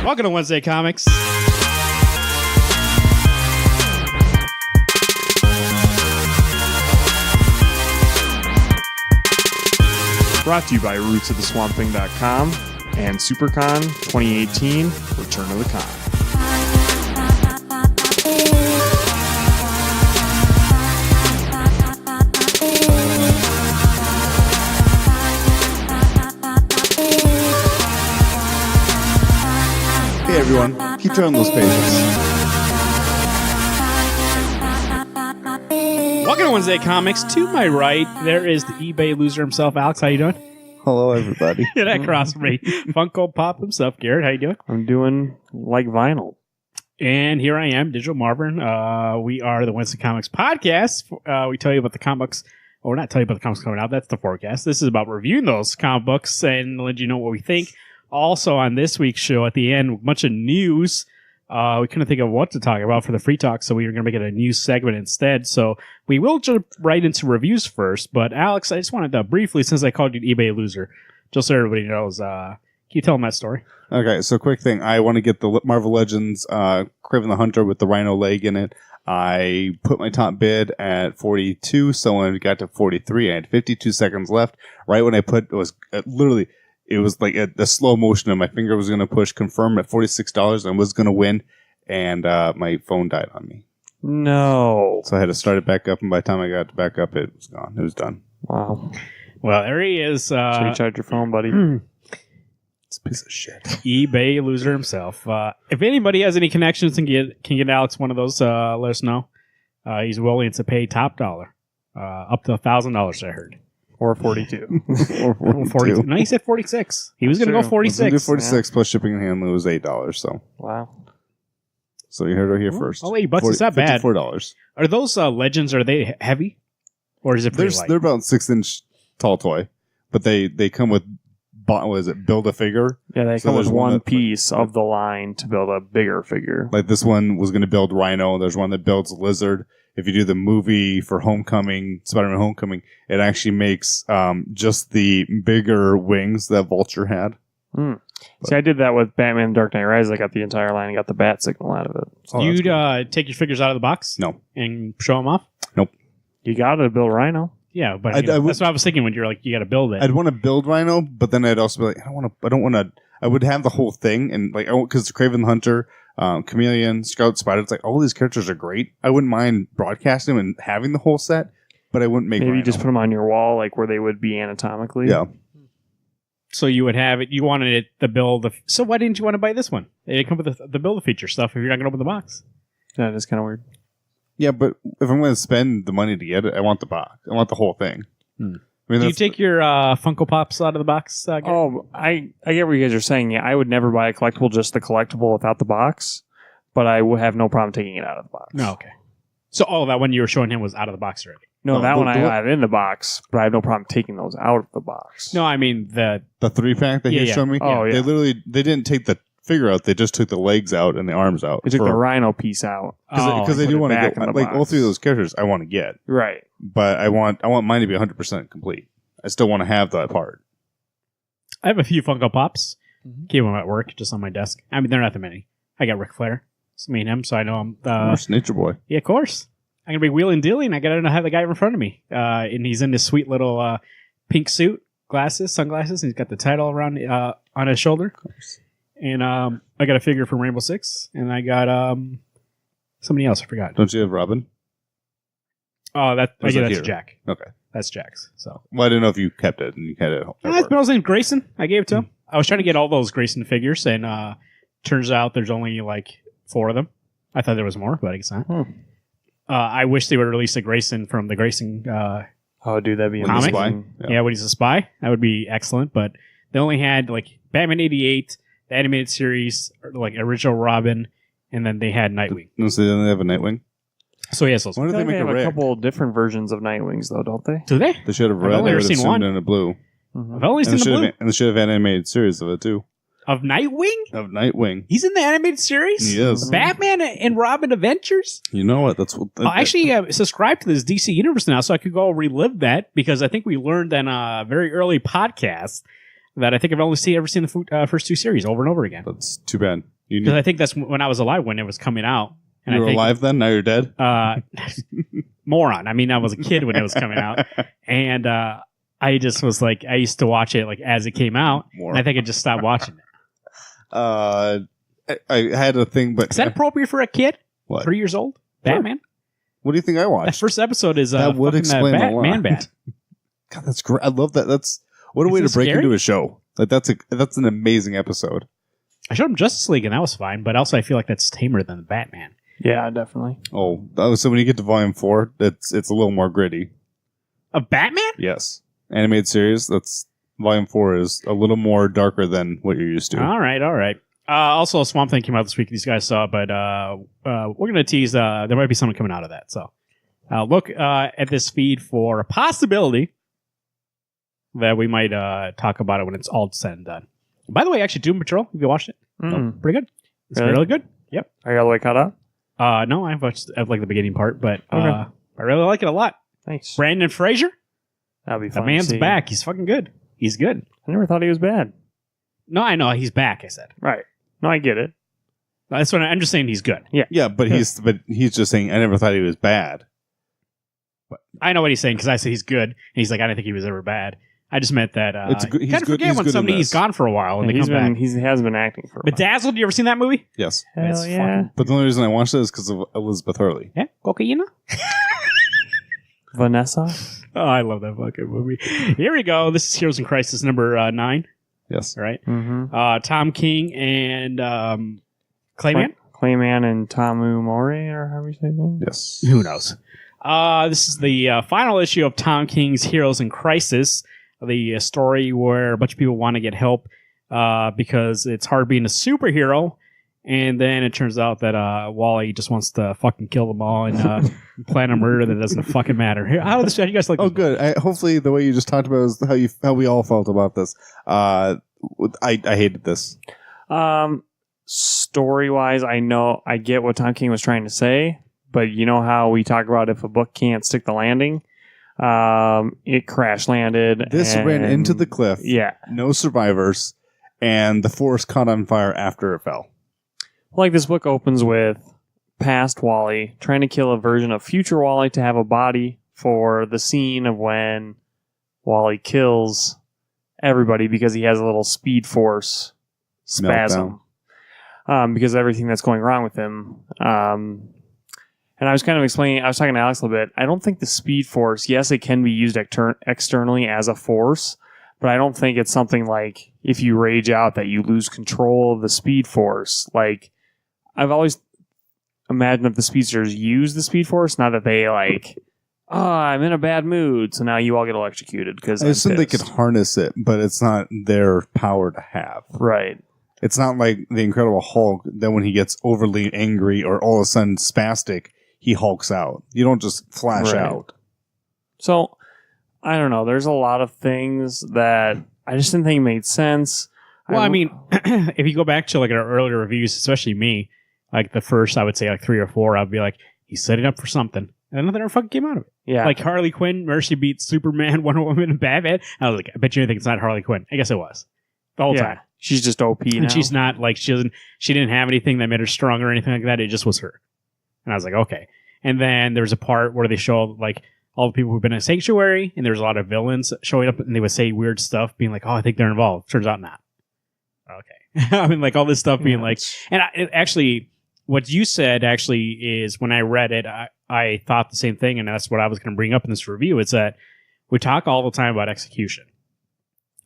Welcome to Wednesday Comics. Brought to you by rootsoftheswampthing.com and SuperCon 2018 Return of the Con. Hey everyone, keep turning those pages. Welcome to Wednesday Comics. To my right, there is the eBay loser himself, Alex. How you doing? Hello everybody. And across from me, Funko Pop himself, Garrett. How you doing? I'm doing like vinyl. And here I am, Digital Marvin. We are the Wednesday Comics podcast. We tell you about the comic books. Well, we're not telling you about the comics coming out. That's the forecast. This is about reviewing those comic books and let you know what we think. Also, on this week's show, at the end, a bunch of news. We couldn't think of what to talk about for the free talk, so we were going to make it a news segment instead. So we will jump right into reviews first. But Alex, I just wanted to briefly, since I called you an eBay loser, just so everybody knows, can you tell them that story? Okay, so quick thing. I want to get the Marvel Legends Kraven the Hunter with the rhino leg in it. I put my top bid at 42. Someone got to 43. I had 52 seconds left. Right when I put, it was literally... It was like a slow motion, and my finger was going to push confirm at $46, and I was going to win, and my phone died on me. No. So I had to start it back up, and by the time I got it back up, it was gone. It was done. Wow. Well, there he is. So recharge your phone, buddy. It's a piece of shit. eBay loser himself. If anybody has any connections and can get Alex one of those, let us know. He's willing to pay top dollar, up to $1,000. I heard. Or 42. Or 42. No, he said 46. He was going to go I was gonna 46. do 46 plus shipping and handling was $8. Wow. So you heard it here first. Oh, $8. It's not bad. $54. Are those legends? Are they heavy, or is it pretty light? They're about 6-inch tall toy, but they come with what is it? Build a figure. Yeah, they So come with there's one one that- piece of the line to build a bigger figure. Like this one was going to build Rhino. There's one that builds Lizard. If you do the movie for Homecoming, Spider-Man Homecoming, it actually makes just the bigger wings that Vulture had. See, I did that with Batman Dark Knight Rises. I got the entire line and got the bat signal out of it. Oh, that's You'd cool. take your figures out of the box? No. And show them off? You got to build Rhino. Yeah, but I would- that's what I was thinking when you're like, you got to build it. I'd want to build Rhino, but then I'd also be like, I don't want to. I would have the whole thing, and like, because Kraven the Hunter, Chameleon, Scout, Spider, it's like all these characters are great. I wouldn't mind broadcasting them and having the whole set, but I wouldn't make. Maybe Rhino. you just put them on your wall, like where they would be anatomically. Yeah. So you would have it. You wanted it the build. So why didn't you want to buy this one? They come with the build a feature stuff. If you're not going to open the box, That is kind of weird. Yeah, but if I'm going to spend the money to get it, I want the box. I want the whole thing. I mean, do you that's- take your Funko Pops out of the box? Garrett? Oh, I get what you guys are saying. Yeah, I would never buy a collectible, just the collectible without the box. But I would have no problem taking it out of the box. No, okay. So that one you were showing him was out of the box already. No, No, that the- one I the- have in the box, but I have no problem taking those out of the box. No, I mean the 3-pack that Yeah, he yeah. showed me. Oh, yeah. They didn't take the figure out. They just took the legs out and the arms out. I took the Rhino piece out. Because they put do it want to back get in the like all box. three of those characters. I want to get, Right. but I want mine to be 100% complete. I still want to have that part. I have a few Funko Pops. Mhm. Keep them at work, just on my desk. I mean, they're not that many. I got Ric Flair. It's me and him, so I know I'm. Of course, Nature Boy. Yeah, of course. I'm gonna be wheeling dealing. I gotta have the guy in front of me, and he's in this sweet little pink suit, glasses, sunglasses, and he's got the title around on his shoulder. And I got a figure from Rainbow Six, and I got somebody else. I forgot. Don't you have Robin? Oh, Or is that's that here? Jack. Okay. That's Jack's. So Well, I didn't know if you kept it and you had it. At that's work. Bill's named Grayson. I gave it to him. I was trying to get all those Grayson figures, and turns out there's only like 4 of them. I thought there was more, but I guess not. I wish they would release a Grayson from the Grayson. Oh, dude, that'd be When the amazing. spy? Yeah, when he's a spy, that would be excellent. But they only had like Batman '88, the animated series, or, like original Robin, and then they had Nightwing. No, so they only have a Nightwing. So yes, those. Why I did feel they like make they a have a red? couple different versions of Nightwings, though, don't they? Do they? They should have I've red. only I ever would seen assume one. and a blue. I've only And seen they the blue should have an animated series of it too. of Nightwing. Of Nightwing. He's in the animated series. He is. Batman and Robin Adventures. You know what? That's what. I actually subscribe to this DC universe now, so I could go relive that because I think we learned on a very early podcast that I think I've only ever seen the first 2 series over and over again. That's too bad. You, Because I think that's when I was alive when it was coming out. And you I were think, alive then? Now you're dead? moron. I mean, I was a kid when it was coming out. And I just was like, I used to watch it like as it came out. And I think I just stopped watching it. I had a thing, but Is that appropriate for a kid? What? 3 years old? Sure. Batman? What do you think I That watched? first episode is That would explain a lot. Man Bat. God, that's great. I love that. That's what a way Isn't to it break scary? into a show. Like that's an amazing episode. I showed him Justice League and that was fine, but also I feel like that's tamer than the Batman. Yeah, definitely. Oh, so when you get to volume 4, it's a little more gritty. Of Batman? Yes, animated series. That's volume 4 is a little more darker than what you're used to. All right. Also, Swamp Thing came out this week. These guys saw, but we're going to tease. There might be something coming out of that. So look at this feed for a possibility that we might talk about it when it's all said and done. By the way, actually, Doom Patrol, have you watched it? Oh, pretty good. It's Really? really good. Yep. Are you all the way caught up? No, I've watched like the beginning part, but Okay. I really like it a lot. Thanks. Brandon Fraser, That'll be the fun. to man's see. back. He's fucking good. He's good. I never thought he was bad. No, I know he's back. I said Right. No, I get it. that's what I'm just saying. He's good. Yeah, but he's just saying I never thought he was bad. I know what he's saying because I said he's good, and he's like, I didn't think he was ever bad. I just meant that It's good- he's kind of good- forget he's when good in somebody's this. gone for a while and they He's come back. he has been acting for a while. Bedazzled, you ever seen that movie? Yes, Hell It's yeah. fucking- but the only reason I watched it is because of Elizabeth Hurley. Yeah, Cocaine. Vanessa? Oh, I love that fucking movie. Here we go. This is Heroes in Crisis number 9. Yes, All right. Mm-hmm. Tom King and Clayman. Clayman and Tamu More, or however you say his name? yes. Who knows? This is the final issue of Tom King's Heroes in Crisis, the story where a bunch of people want to get help because it's hard being a superhero. And then it turns out that Wally just wants to fucking kill them all and plan a murder that doesn't fucking matter. How did you guys like Oh, this? good. Hopefully, the way you just talked about is how we all felt about this. I hated this. Story-wise, I get what Tom King was trying to say, but you know how we talk about if a book can't stick the landing? It crash landed. This ran and- into the cliff. Yeah. No survivors, and the forest caught on fire after it fell. Like this book opens with past Wally trying to kill a version of future Wally to have a body for the scene of when Wally kills everybody because he has a little speed force spasm. Because of everything that's going wrong with him. And I was kind of explaining, I was talking to Alex a little bit. I don't think the speed force, yes, it can be used externally as a force, but I don't think it's something like if you rage out that you lose control of the speed force. Like, I've always imagined that the speedsters use the speed force, not that they like, oh, I'm in a bad mood, so now you all get electrocuted because I assume they could harness it, but it's not their power to have. Right. It's not like the Incredible Hulk that when he gets overly angry or all of a sudden spastic, he hulks out. You don't just flash Right. out. So, I don't know. There's a lot of things that I just didn't think made sense. Well, I mean, if you go back to like our earlier reviews, especially me, like the first, I would say like 3 or 4, I'd be like, he's setting up for something. And nothing ever fucking came out of it. yeah. Like Harley Quinn, Mercy beats Superman, Wonder Woman, and Batman. I was like, I bet you think it's not Harley Quinn. I guess it was. The whole time. She's just OP now. And she's not like, she didn't have anything that made her strong or anything like that. It just was her. And I was like, okay. And then there's a part where they show like all the people who've been in Sanctuary, and there's a lot of villains showing up, and they would say weird stuff, being like, oh, I think they're involved. Turns out not. Okay. I mean, like all this stuff being like, and actually, what you said actually is when I read it, I thought the same thing, and that's what I was going to bring up in this review. It's that we talk all the time about execution.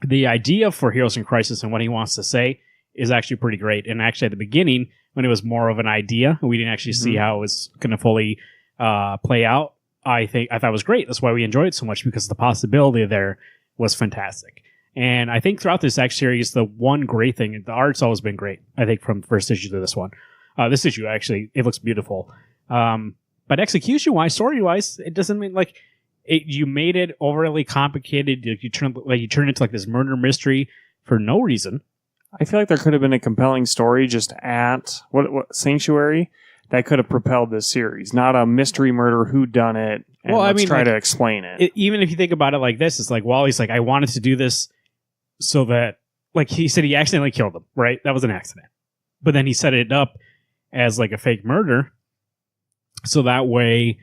The idea for Heroes in Crisis and what he wants to say is actually pretty great. And actually, at the beginning, when it was more of an idea, we didn't actually see how it was going to fully play out. I thought it was great. That's why we enjoyed it so much, because the possibility there was fantastic. And I think throughout this X series, the one great thing, the art's always been great. I think from the first issue to this one, this issue actually, it looks beautiful. But execution-wise, story-wise, it doesn't mean like you made it overly complicated. You turn it into like this murder mystery for no reason. I feel like there could have been a compelling story just at what Sanctuary that could have propelled this series, not a mystery murder whodunit. And Well, I let's mean, try like, to explain it. Even if you think about it like this, it's like Wally's like, I wanted to do this so that, like he said, he accidentally killed them, right? That was an accident. but then he set it up as like a fake murder, so that way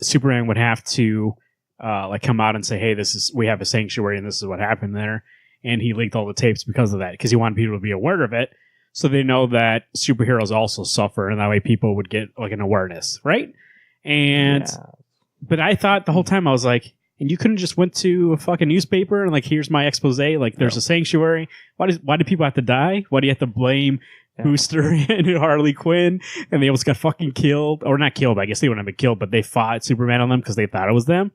Superman would have to like come out and say, hey, we have a sanctuary and this is what happened there. And he leaked all the tapes because of that, because he wanted people to be aware of it, so they know that superheroes also suffer, and that way people would get like an awareness, right? And but I thought the whole time, I was like, and you couldn't just went to a fucking newspaper and like, here's my expose, like there's a sanctuary. Why do people have to die? Why do you have to blame Booster and Harley Quinn? And they almost got fucking killed, or not killed. I guess they wouldn't have been killed, but they fought Superman on them because they thought it was them.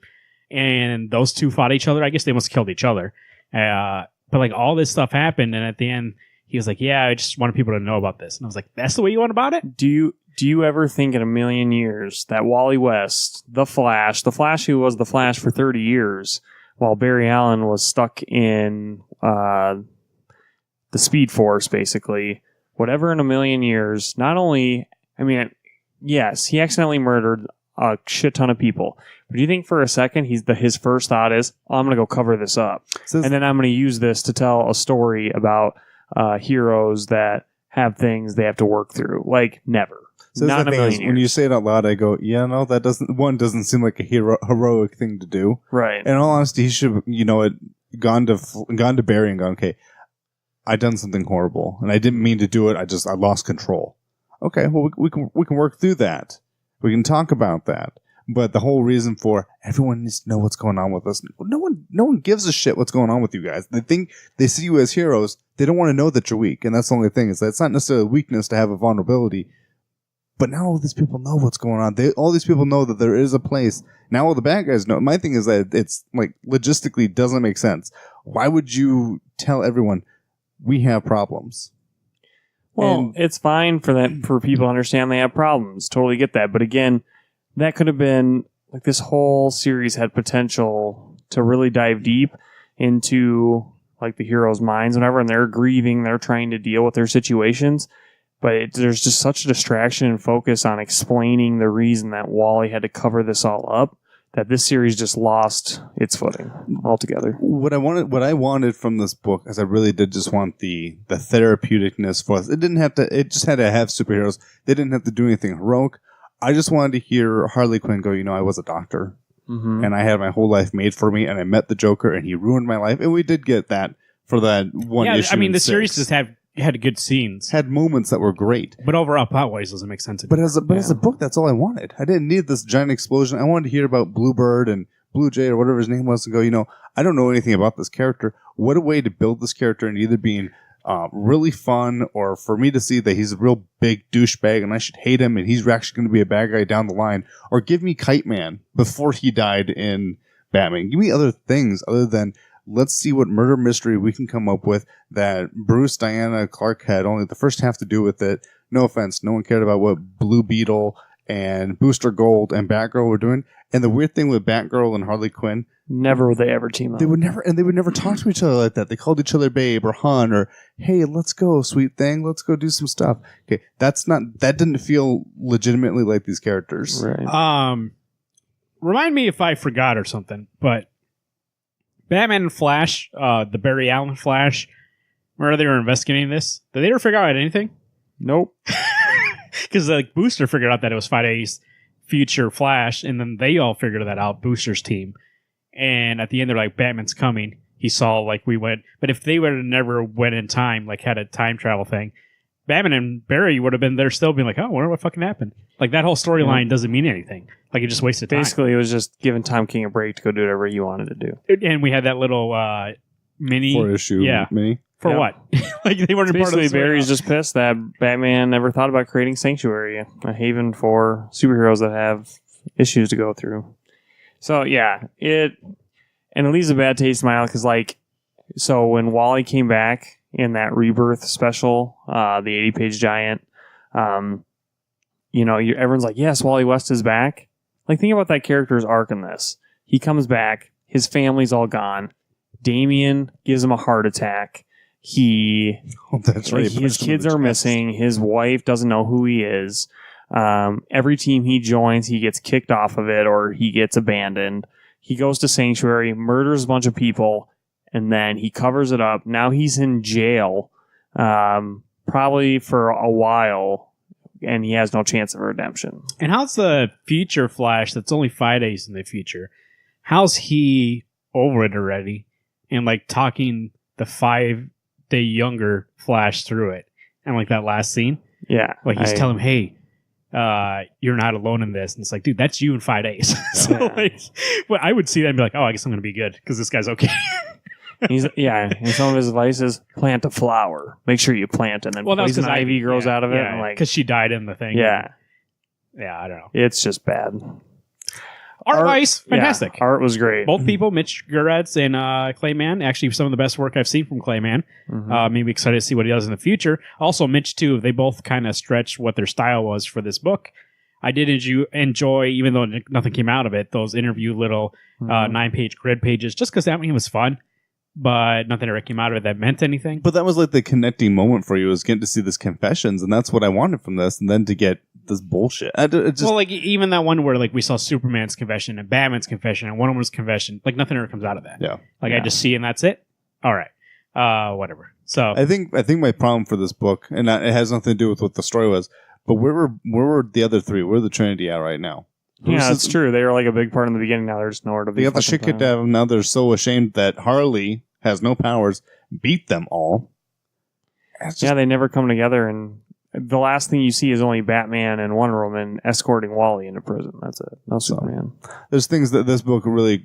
And those two fought each other. I guess they must have killed each other. But like all this stuff happened, and at the end he was like, yeah, I just wanted people to know about this. And I was like, that's the way you want about it? Do you ever think in a million years that Wally West, the Flash who was the Flash for 30 years, while Barry Allen was stuck in the Speed Force, basically, whatever, in a million years, not only, I mean, yes, he accidentally murdered a shit ton of people. But do you think for a second his first thought is, oh, I'm going to go cover this up. And then I'm going to use this to tell a story about heroes that have things they have to work through? Like, never. So not in a million is, years. when you say it out loud, I go, yeah, no, that doesn't seem like a heroic thing to do. Right. In all honesty, he should, gone to Barry and gone, okay, I done something horrible and I didn't mean to do it. I lost control. Okay, well, we can work through that. We can talk about that. But the whole reason for everyone needs to know what's going on with us. No one gives a shit what's going on with you guys. They see you as heroes. They don't want to know that you're weak. And that's the only thing, is that it's not necessarily a weakness to have a vulnerability. But now all these people know what's going on. All these people know that there is a place. Now all the bad guys know. My thing is that it's like logistically doesn't make sense. Why would you tell everyone we have problems? Well, it's fine for people to understand they have problems. Totally get that. But again, that could have been, like, this whole series had potential to really dive deep into, like, the heroes' minds whenever, and they're grieving, they're trying to deal with their situations. But there's just such a distraction and focus on explaining the reason that Wally had to cover this all up, that this series just lost its footing altogether. What I wanted from this book is I really did just want the therapeuticness for us. It just had to have superheroes. They didn't have to do anything heroic. I just wanted to hear Harley Quinn go, I was a doctor, and I had my whole life made for me, and I met the Joker, and he ruined my life. And we did get that for that one issue. I mean, the series just had good scenes. Had moments that were great. But overall, plot-wise, doesn't make sense. But as a book, that's all I wanted. I didn't need this giant explosion. I wanted to hear about Bluebird and Blue Jay or whatever his name was and go, I don't know anything about this character. What a way to build this character and either being really fun, or for me to see that he's a real big douchebag and I should hate him and he's actually going to be a bad guy down the line, or give me Kite Man before he died in Batman. Give me other things other than let's see what murder mystery we can come up with that Bruce, Diana, Clark had only the first half to do with it. No offense, no one cared about what Blue Beetle and Booster Gold and Batgirl were doing. And the weird thing with Batgirl and Harley Quinn, never would they ever team up. They would never talk to each other like that. They called each other babe or hun or, hey, let's go, sweet thing. Let's go do some stuff. Okay, that didn't feel legitimately like these characters. Right. Remind me if I forgot or something, but Batman and Flash, the Barry Allen Flash, where they were investigating this, did they ever figure out anything? Nope. Because Booster figured out that it was Friday's future Flash, and then they all figured that out, Booster's team. And at the end, they're like, Batman's coming. He saw, we went. But if they would have never went in time, had a time travel thing, Batman and Barry would have been there still being like, oh, I wonder what fucking happened. That whole storyline doesn't mean anything. It just wasted time. Basically, it was just giving Tom King a break to go do whatever he wanted to do. And we had that little mini... 4-issue mini. For what? They weren't part of Basically, the Barry's just pissed that Batman never thought about creating Sanctuary, a haven for superheroes that have issues to go through. So, yeah, and it leaves a bad taste in my mouth because, so when Wally came back in that Rebirth special, the 80-page giant, everyone's like, yes, Wally West is back. Think about that character's arc in this. He comes back, his family's all gone. Damian gives him a heart attack. That's right. His kids are missing. His wife doesn't know who he is. Every team he joins, he gets kicked off of it or he gets abandoned. He goes to Sanctuary, murders a bunch of people, and then he covers it up. Now he's in jail. probably for a while, and he has no chance of redemption. And how's the future Flash that's only 5 days in the future? How's he over it already and like talking the 5-day younger Flash through it? And like that last scene, Yeah. like he's telling him, hey, you're not alone in this. And it's like, dude, that's you in 5 days. So Yeah. like, well, I would see that and be like, oh, I guess I'm going to be good because this guy's okay. And some of his advice is plant a flower. Make sure you plant, and then Well, that was poison 'cause ivy grows out of it. Yeah, And like, because she died in the thing. yeah, Yeah, I don't know. it's just bad. Art-wise, fantastic. Yeah, art was great. Both people, Mitch Gerads and Clayman, actually some of the best work I've seen from Clayman. Mhm. Maybe excited to see what he does in the future. Also, Mitch, too, they both kind of stretched what their style was for this book. I did enjoy, even though nothing came out of it, those interview little Mhm. 9-page grid pages, just because that one was fun, but nothing ever came out of it that meant anything. But that was like the connecting moment for you, was getting to see this confessions, and that's what I wanted from this, and then to get this bullshit. It just, Well, like even that one where like we saw Superman's confession and Batman's confession and Wonder Woman's confession, like nothing ever comes out of that. Yeah. Like I Yeah. just see and that's it. All right. Whatever. So I think my problem for this book, and it has nothing to do with what the story was, but where were the other three? Where the Trinity at right now? Yeah, Bruce that's is- true. They were like a big part in the beginning. Now they're just nowhere to be. They got the fucking shit kicked found. out of them. Now they're so ashamed that Harley has no powers, beat them all. It's just, Yeah, they never come together, and the last thing you see is only Batman and Wonder Woman escorting Wally into prison. That's it. No Superman. there's things that this book really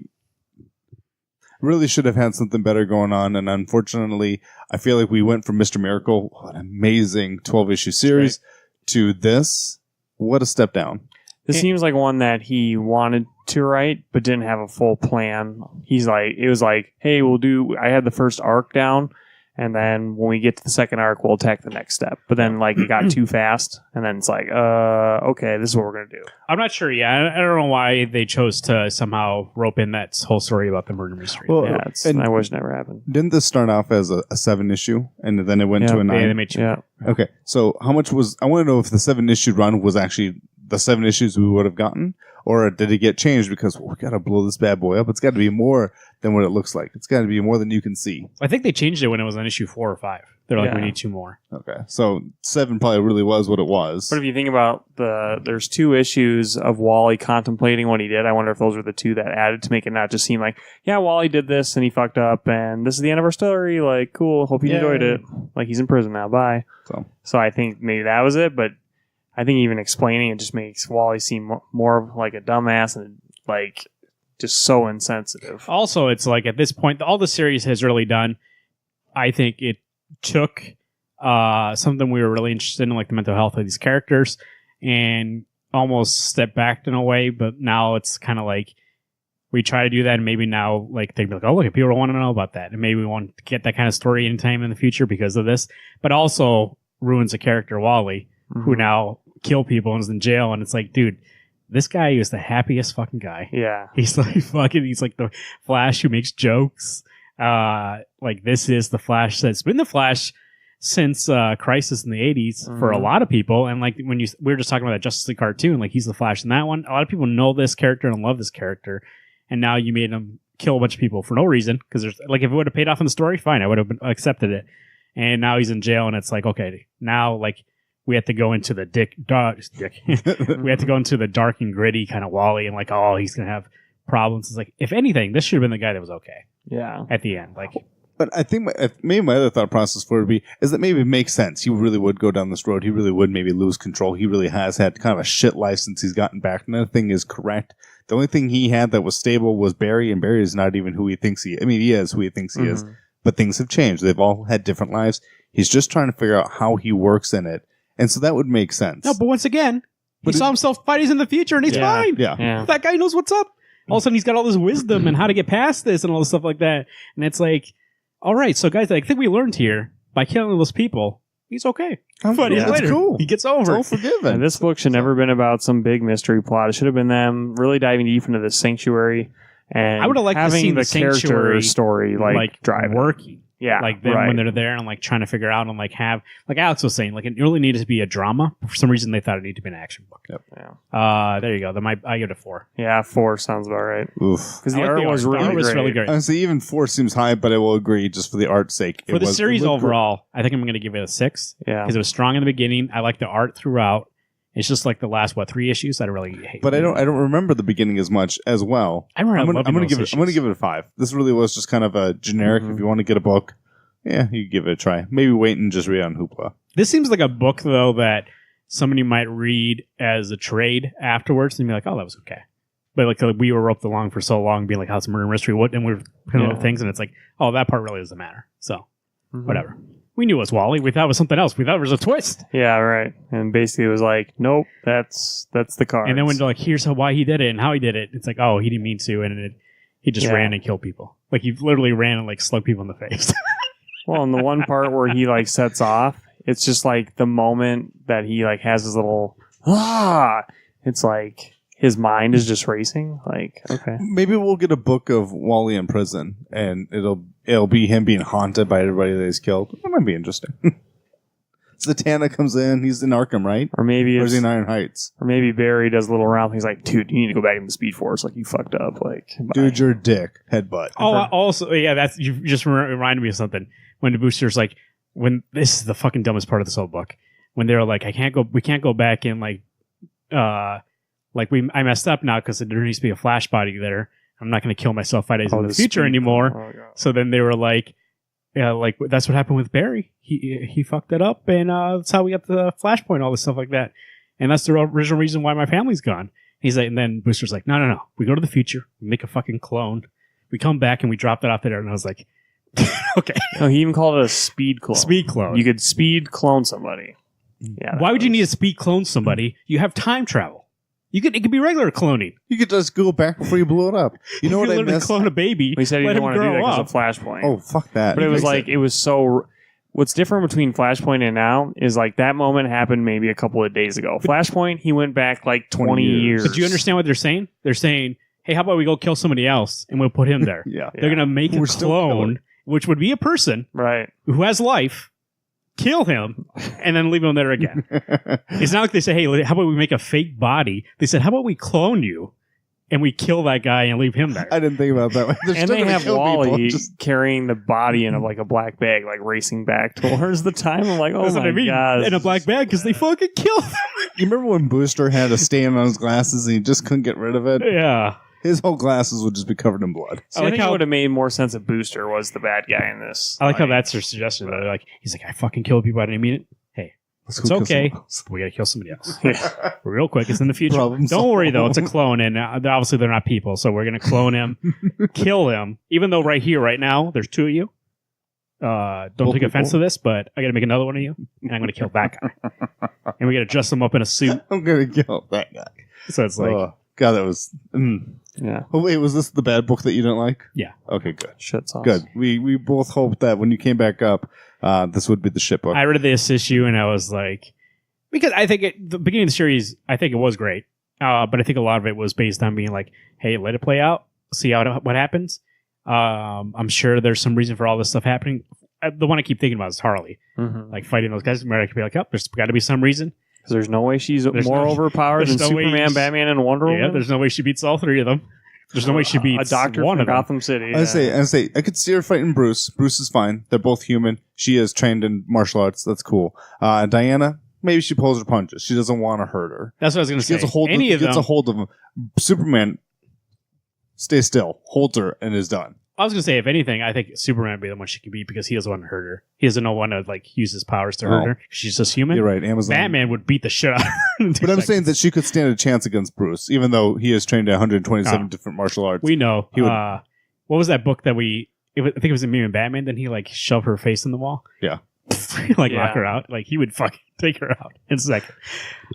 should have had something better going on, and unfortunately, I feel like we went from Mr. Miracle, an amazing 12-issue series, to this. What a step down. This seems like one that he wanted to write, but didn't have a full plan. It was like, hey, I had the first arc down, and then when we get to the second arc, we'll attack the next step. But then, like, it got too fast, and then it's like, okay, this is what we're going to do. I'm not sure. Yeah, I don't know why they chose to somehow rope in that whole story about the murder mystery. Well, Yeah, and I wish it never happened. didn't this start off as a 7-issue, and then it went Yeah, to a Yeah, 9? they made sure. Yeah. Okay, so how much was... I want to know if the 7-issue run was actually the 7 issues we would have gotten, or did it get changed because we got to blow this bad boy up? It's got to be more than what it looks like. It's got to be more than you can see. I think they changed it when it was on issue 4 or 5. They're like, Yeah. we need 2 more. Okay, so 7 probably really was what it was. But if you think about there's 2 issues of Wally contemplating what he did. I wonder if those were the 2 that added to make it not just seem like, yeah, Wally did this and he fucked up and this is the end of our story. Like, cool. Hope you Yay. enjoyed it. Like, he's in prison now. Bye. So I think maybe that was it. But I think even explaining it just makes Wally seem more of like a dumbass and like just so insensitive. Also, it's like at this point, all the series has really done, I think it took something we were really interested in, like the mental health of these characters, and almost stepped back in a way. But now it's kind of like we try to do that, and maybe now like they'd be like, oh, look, people want to know about that, and maybe we want to get that kind of story anytime in the future because of this. But also ruins the character Wally, who now kill people and is in jail, and it's like, dude, this guy is the happiest fucking guy. Yeah. He's like the Flash who makes jokes. Like this is the Flash that's been the Flash since Crisis in the 80s for a Mhm. lot of people. And like we were just talking about that Justice League cartoon, like he's the Flash in that one. A lot of people know this character and love this character. And now you made him kill a bunch of people for no reason. Because there's like, if it would have paid off in the story, fine, I would have accepted it. And now he's in jail, and it's like, okay, now like we have to go into the we have to go into the dark and gritty kind of Wally, and like, oh, he's gonna have problems. It's like, if anything, this should have been the guy that was okay Yeah. at the end. Like, But I think maybe my other thought process for it would be is that maybe it makes sense. He really would go down this road. He really would maybe lose control. He really has had kind of a shit life since he's gotten back. Another thing is correct. The only thing he had that was stable was Barry, and Barry is not even who he thinks he is. I mean, he is who he thinks he is, Mhm. but things have changed. They've all had different lives. He's just trying to figure out how he works in it. And so that would make sense. no, but once again, he But saw himself fighting in the future, and he's Yeah. fine. Yeah. Yeah. That guy knows what's up. All of a sudden, he's got all this wisdom and how to get past this and all this stuff like that. And it's like, all right, so guys, I think we learned here by killing those people, he's okay. But yeah, later, it's cool. he gets It's over. all forgiven. And this book should never have been about some big mystery plot. It should have been them really diving deep into the sanctuary and I would have liked to having see the the Sanctuary, character story like drive it. working. Yeah, like them right. when they're there and like trying to figure out and like have like Alex was saying, like it really needed to be a drama. For some reason, they thought it needed to be an action book. Yeah. There you go. I give it a 4. Yeah, 4 sounds about right. Oof. Because the I like art the was art. The really art was great. really great. Honestly, even 4 seems high, but I will agree just for the art's sake. For the series it looked great. overall, I think I'm going to give it a 6 Yeah. because it was strong in the beginning. I like the art throughout. It's just like the last 3 issues that I really hate. But I don't remember the beginning as much as well. I remember. I'm gonna give it a 5. This really was just kind of a generic. Mhm. If you want to get a book, yeah, you give it a try. Maybe wait and just read it on Hoopla. This seems like a book though that somebody might read as a trade afterwards and be like, "Oh, that was okay." But like we were roped along for so long, being like, "How's murder mystery?" What and we're putting Yeah. up things, and it's like, "Oh, that part really doesn't matter." So Mhm. whatever. We knew it was Wally. We thought it was something else. We thought it was a twist. Yeah, right. And basically, it was like, nope, that's the card. And then when they're like, "Here's why he did it and how he did it," it's like, "Oh, he didn't mean to," and he just Yeah. ran and killed people. Like he literally ran and like slugged people in the face. well, in the one part where he like sets off, it's just like the moment that he like has his little it's like his mind is just racing. Like, okay, Maybe we'll get a book of Wally in prison, and it'll be him being haunted by everybody that he's killed. That might be interesting. Zatanna comes in. He's in Arkham, right? or maybe Or is he it's, in Iron Heights? or maybe Barry does a little round. He's like, dude, you need to go back in the Speed Force. Like, you fucked up. Like, bye. Dude, you're a dick. Headbutt. Oh, also, yeah, that's you just reminded me of something. When the boosters like, when this is the fucking dumbest part of this whole book. When they were like, we can't go back in like I messed up now because there needs to be a flash body there. I'm not going to kill myself 5 days in the future Speed anymore. Force. Oh, God. So then they were like, yeah, like that's what happened with Barry. He fucked it up, and that's how we got the Flashpoint, all this stuff like that. And that's the original reason why my family's gone. He's like, and then Booster's like, no. We go to the future, we make a fucking clone, we come back, and we drop that out there. And I was like, okay, No, he even called it a speed clone. speed clone. You could speed clone somebody. Yeah. Why would you need to speed clone somebody? You have time travel. It could be regular cloning. You could just go back before you blow it up. You know You what could I literally missed? clone a baby. He said he let didn't him want to do that grow because up. of Flashpoint. Oh, fuck that. But it You was fixed like, it was so. What's different between Flashpoint and now is like that moment happened maybe a couple of days ago. Flashpoint, he went back like 20 years. But do you understand what they're saying? They're saying, hey, how about we go kill somebody else and we'll put him there. Yeah. They're going to make We're a still clone, killing. which would be a person Right. who has life, kill him, and then leave him there again. It's not like they say, hey, how about we make a fake body? They said, how about we clone you and we kill that guy and leave him there? I didn't think about it that way. They're And still they gonna have kill people, Wally just- carrying the body in like a black bag, like racing back towards the time. I'm like, oh That's my what I mean. god! In a black bag because they fucking killed him. You remember when Booster had a stain on his glasses and he just couldn't get rid of it? Yeah. His whole glasses would just be covered in blood. See, I I like think how- it would have made more sense if Booster was the bad guy in this. I like how that's their suggestion. Though. They're like, he's like, I fucking killed people. I didn't mean it. Hey, Let's it's go kill okay. someone else. We got to kill somebody else. Real quick. It's in the future. Problem Don't worry, though. It's a solved. clone, and obviously they're not people. So we're going to clone him, kill him. Even though right here, right now, there's 2 of you. Don't Well, take offense to people- this, but I got to make another one of you, and I'm going to kill that guy. And we got to dress him up in a suit. I'm gonna kill that guy. So it's like, Oh, God, that was. Yeah, Oh wait, was this the bad book that you didn't like? Yeah. Okay, good. shit sauce. Good. We both hoped that when you came back up, this would be the shit book. I read this issue, and I was like, because I think the beginning of the series, I think it was great. But I think a lot of it was based on being like, hey, let it play out, see what happens. I'm sure there's some reason for all this stuff happening. The one I keep thinking about is Harley, Mhm. like fighting those guys. Where I could be like, oh, there's got to be some reason. 'Cause there's no way she's There's more no- overpowered than there's no way Superman, she's- Batman, and Wonder Yeah, Woman. there's no way she beats all 3 of them. There's no way she beats a doctor one from of them. Gotham City. I say, I could see her fighting Bruce. Bruce is fine. They're both human. She is trained in martial arts. That's cool. Diana, maybe she pulls her punches. She doesn't want to hurt her. That's what I was going to She say. gets a hold. Any of Gets them. a hold of him. Superman, stay still, holds her, and is done. I was going to say, if anything, I think Superman would be the one she could beat because he doesn't want to hurt her. He doesn't want to like use his powers to hurt Oh. her. She's just human. You're right. Amazon. Batman would beat the shit out of her. in 2 But I'm seconds. saying that she could stand a chance against Bruce, even though he is trained at 127 Oh. different martial arts. We know. He would- What was that book that I think it was in Me and Batman. Then he like shoved her face in the wall. Yeah. Like Yeah. knock her out. Like he would fucking take her out in a second.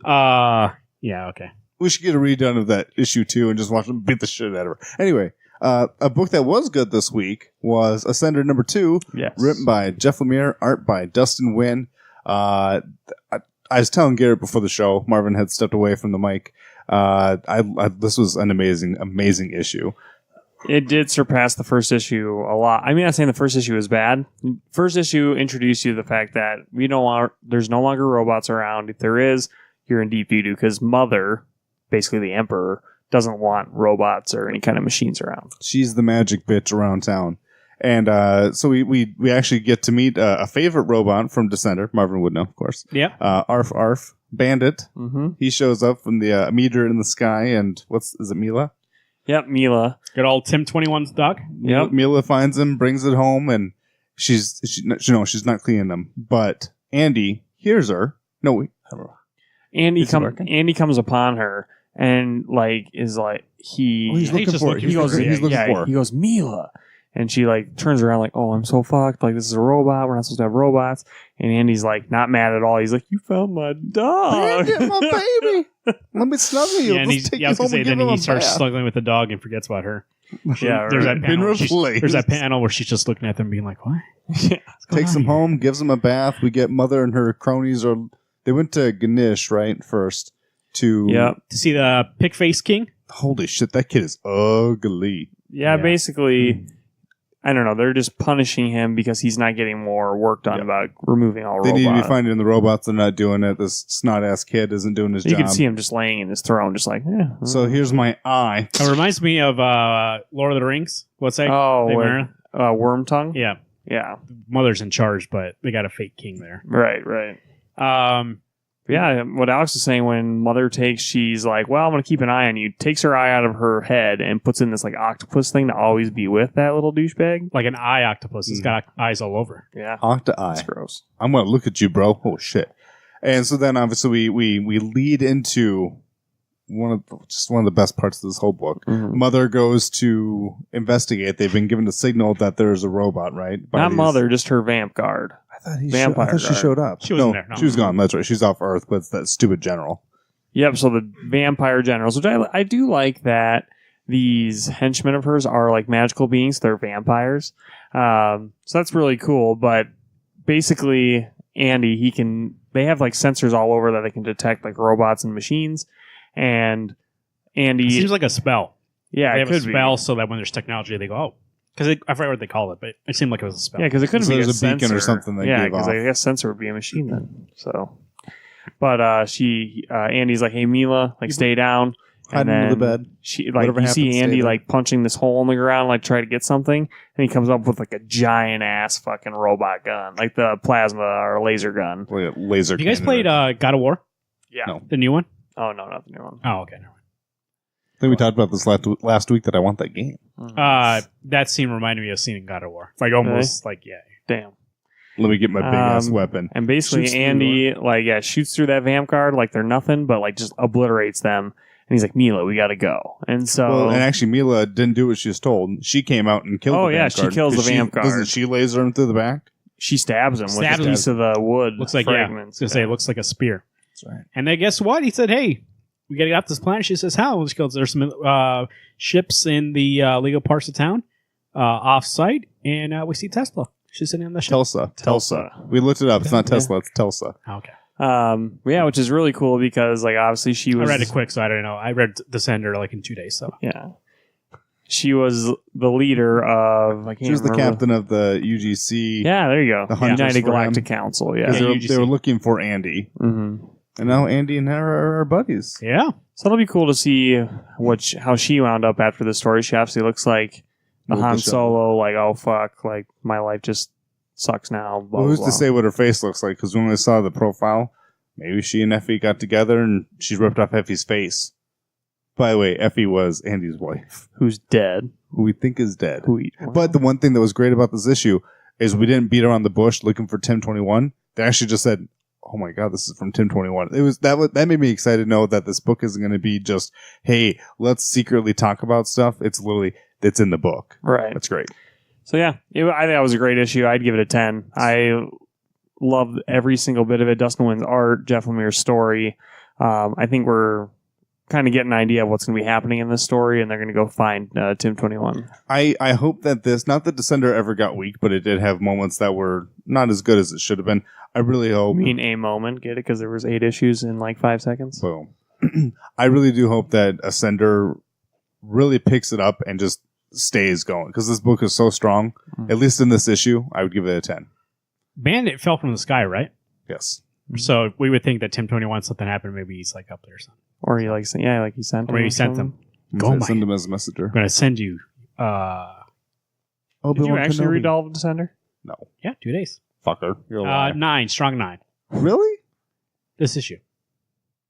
Yeah. Okay. We should get a redone of that issue 2 and just watch him beat the shit out of her. Anyway, a book that was good this week was Ascender number 2, yes. written by Jeff Lemire, art by Dustin Wynn. I was telling Garrett before the show, Marvin had stepped away from the mic. This was an amazing issue. It did surpass the first issue a lot. I'm not saying the first issue is bad. First issue introduced you to the fact that there's no longer robots around. If there is, you're in deep doo-doo because Mother, basically the Emperor, doesn't want robots or any kind of machines around. She's the magic bitch around town. And so we actually get to meet a favorite robot from Descender. Marvin would know, of course. Yeah. Arf Arf, Bandit. Mm-hmm. He shows up from the meter in the sky, and is it Mila? Yep, Mila. Good old Tim 21's dog. Yep. Mila finds him, brings it home, and she's not cleaning them. But Andy hears her. No, wait. Andy Is it working? Andy comes upon her and is like He's looking just for looking it. he goes He's looking for her. he goes Mila, and she like turns around like, oh, I'm so fucked, like this is a robot, we're not supposed to have robots. And Andy's like not mad at all. He's like, you found my dog. Bandit, my baby. Let me snuggle you. Yeah, and Let's take I was you gonna home say, and then give him he a starts bath. struggling with the dog and forgets about her. Yeah, There's right. that panel. replaced. There's that panel where she's just looking at them, being like, "What?" Takes him home, gives him a bath. We get Mother and her cronies. They went to Ganesh, right, first to... Yep. To see the pig face king. Holy shit, that kid is ugly. Yeah, Yeah. basically, I don't know. They're just punishing him because he's not getting more work done Yep. about removing all They robots. need to be finding the robots. They're not doing it. This snot-ass kid isn't doing his You job. can see him just laying in his throne, just like, yeah. So here's my eye. It reminds me of Lord of the Rings. What's that? Oh, They with, were- Worm Tongue? yeah. Yeah, Mother's in charge, but they got a fake king there. right. Um, Yeah, what Alex is saying, when Mother she's like, well, I'm going to keep an eye on you, takes her eye out of her head and puts in this like octopus thing to always be with that little douchebag. like an eye octopus. It's got eyes all over. Yeah, Octa-eye. that's gross. I'm going to look at you, bro. Oh, shit. And so then obviously we lead into one of the best parts of this whole book. Mhm. Mother goes to investigate. They've been given a signal that there's a robot, right? By Not these- Mother, just her vamp guard. I thought, Vampire she guard. showed up. She wasn't there, no. She was gone. That's right. She's off Earth with that stupid general. Yep, so the vampire generals, which I do like that these henchmen of hers are like magical beings. They're vampires. So that's really cool. But basically, Andy, they have like sensors all over that they can detect like robots and machines. And Andy, It seems like a spell. yeah, They it have a could spell be. so that when there's technology, they go, oh. Because I forgot what they call it, but it seemed like it was a spell. Yeah, because it couldn't So be a there's a beacon sensor. or something they yeah, gave because off. I guess sensor would be a machine then. So, but Andy's like, "Hey Mila, like stay down." Hide And under the then bed. She like Whatever you see happens, stay Andy there. like punching this hole in the ground, like try to get something, and he comes up with like a giant ass fucking robot gun, like the plasma or laser gun. Like a laser. Have you guys cannon. played God of War? Yeah. No. The new one? Oh no, not the new one. Oh, okay. Never mind. I think we talked about this last week that I want that game. That scene reminded me of a scene in God of War. Like almost like, yeah. Damn. Let me get my big ass Um, weapon. And basically, Shoots through Andy shoots through that vamp guard like they're nothing, but like just obliterates them. And he's like, Mila, we got to go. And so, Well, and actually, Mila didn't do what she was told. She came out and killed. Oh, the yeah, vamp she guard. kills the 'Cause vamp guard. Doesn't she laser him through the back? she stabs him with Stabs a him. piece of the wood. Looks like, fragments. yeah. I was going to say, it looks like a spear. That's right. And then guess what? He said, hey, we got to get off this planet. She says, how? She goes, there's some ships in the legal parts of town off-site, and we see Tesla. She's sitting on the ship. Tulsa. We looked it up. It's not Yeah. Tesla. It's Tulsa. Okay. Yeah, which is really cool because like obviously she I was. read it quick, so I don't know. I read Descender like in 2 days, so. Yeah. She was the leader of. I can't She was the remember. captain of the UGC. Yeah, there you go. The Hunters United for Galactic him. Council. 'Cause Yeah. they, were, UGC. they were looking for Andy, hmm and now Andy and her are buddies. Yeah. So it'll be cool to see how she wound up after the story. She obviously looks like the With Han the show. Solo. Like, oh fuck, like my life just sucks now. Blah, Well, who's blah, to blah. say what her face looks like? Because when I saw the profile, maybe she and Effie got together and she ripped off Effie's face. By the way, Effie was Andy's wife, Who's dead? who we think is dead. But But the one thing that was great about this issue is we didn't beat around the bush looking for Tim 21. They actually just said, "Oh my God, this is from Tim 21." That made me excited to know that this book isn't going to be just, "Hey, let's secretly talk about stuff." It's literally it's in the book. right. That's great. So yeah, I think that was a great issue. I'd give it a 10. I loved every single bit of it. Dustin Nguyen's art, Jeff Lemire's story. I think we're kind of getting an idea of what's going to be happening in this story, and they're going to go find Tim 21. I hope that not that Descender ever got weak, but it did have moments that were not as good as it should have been. I really I hope. mean, a moment, get it? Because there was 8 issues in like 5 seconds. Boom. I really do hope that Ascender really picks it up and just stays going because this book is so strong. At least in this issue, I would give it a 10. Bandit fell from the sky, right? Yes. So we would think that Tim 21, something happened. Maybe he's like up there or something. Or he like he sent Or maybe he sent something. them. Go, Send Mike. him as a messenger. I'm going to send you. Did you Obi-Wan actually Kenobi. read all of Descender? No. Yeah, 2 days. Fucker. You're a liar. 9, strong 9. Really? This issue.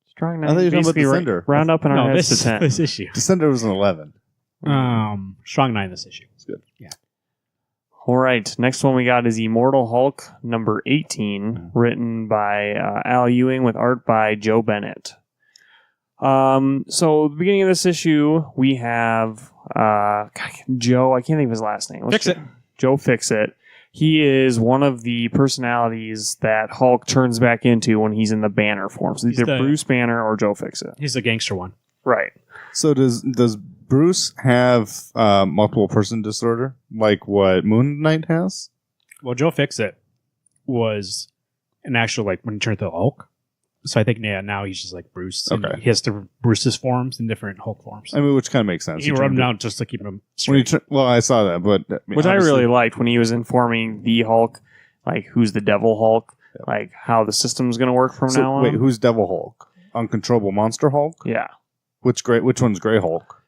Strong I thought you were talking about basically Descender. round up in our No, heads this to 10. this issue. Descender was an 11. Strong 9 this issue. It's good. All right. Next one we got is Immortal Hulk number 18, written by Al Ewing with art by Joe Bennett. So the beginning of this issue, we have Joe. I can't think of his last name. Fix-It. Joe Fix-It. He is one of the personalities that Hulk turns back into when he's in the Banner form. So He's either the- Bruce Banner or Joe Fix-It. He's the gangster one. Right. So does Bruce have multiple person disorder like what Moon Knight has? Well, Joe Fix-It was an actual, like, when he turned to the Hulk. So I think, now he's just like Bruce. And Okay. He has the Bruce's forms and different Hulk forms. I mean, which kind of makes sense. He wrote him turned down just to keep him When he straight. well, I saw that, but Which I really liked when he was informing the Hulk, like who's the Devil Hulk, like how the system's going to work from now on. Wait, who's Devil Hulk? Uncontrollable Monster Hulk? Yeah. Which one's Gray Hulk?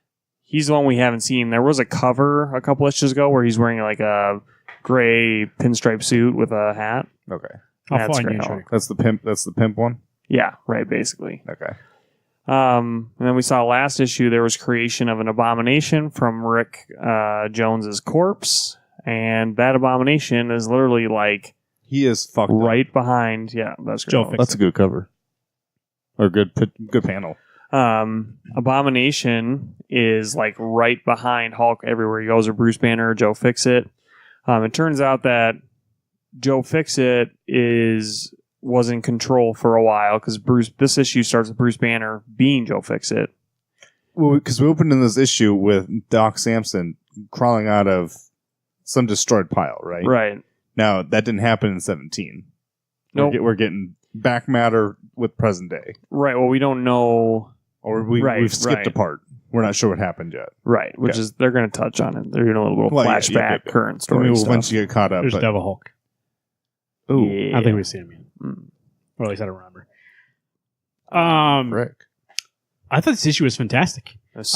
He's the one we haven't seen. There was a cover a couple issues ago where he's wearing like a gray pinstripe suit with a hat. Okay, I'll That's find you. Grey and show Hulk. you. that's the pimp. That's the pimp one. Yeah, right, basically. Okay, And then we saw last issue there was creation of an abomination from Rick Jones's corpse, and that abomination is literally like he is fucked. Up. right behind. Yeah, that's Joe Grey Hulk. That's a good cover. Or good panel. Abomination is like right behind Hulk everywhere he goes, or Bruce Banner or Joe Fix-It. It turns out that Joe Fix-It was in control for a while because this issue starts with Bruce Banner being Joe Fix-It. Well, because we opened in this issue with Doc Samson crawling out of some destroyed pile, right? Right. Now that didn't happen in 17. Nope. We're getting back matter with present day, Right. Well, we don't know. or Right, we've skipped right. a part. We're not sure what happened yet. Right. Which Okay. is they're going to touch on it. They're doing a little Well, yeah, flashback yeah. current I story mean, we'll stuff. eventually get caught up. There's But, Devil Hulk. ooh, Yeah. I don't think we've seen him yet. Mm. Or at least I don't remember. Rick. I thought this issue was fantastic. That's-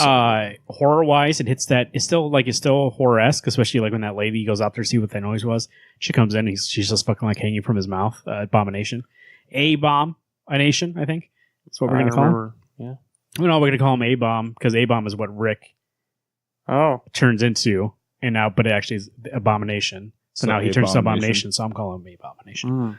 Horror wise, it hits that. It's still horror esque, especially like when that lady goes out there to see what that noise was. She comes in, she's just fucking like hanging from his mouth. Abomination, A-Bomb-A-Nation, I think that's what we're gonna call him. remember. Yeah. No, we're gonna call him A-Bomb because A-Bomb is what Rick Oh. turns into, and now, but it actually is the Abomination. So now he turns to Abomination. So I'm calling him Abomination.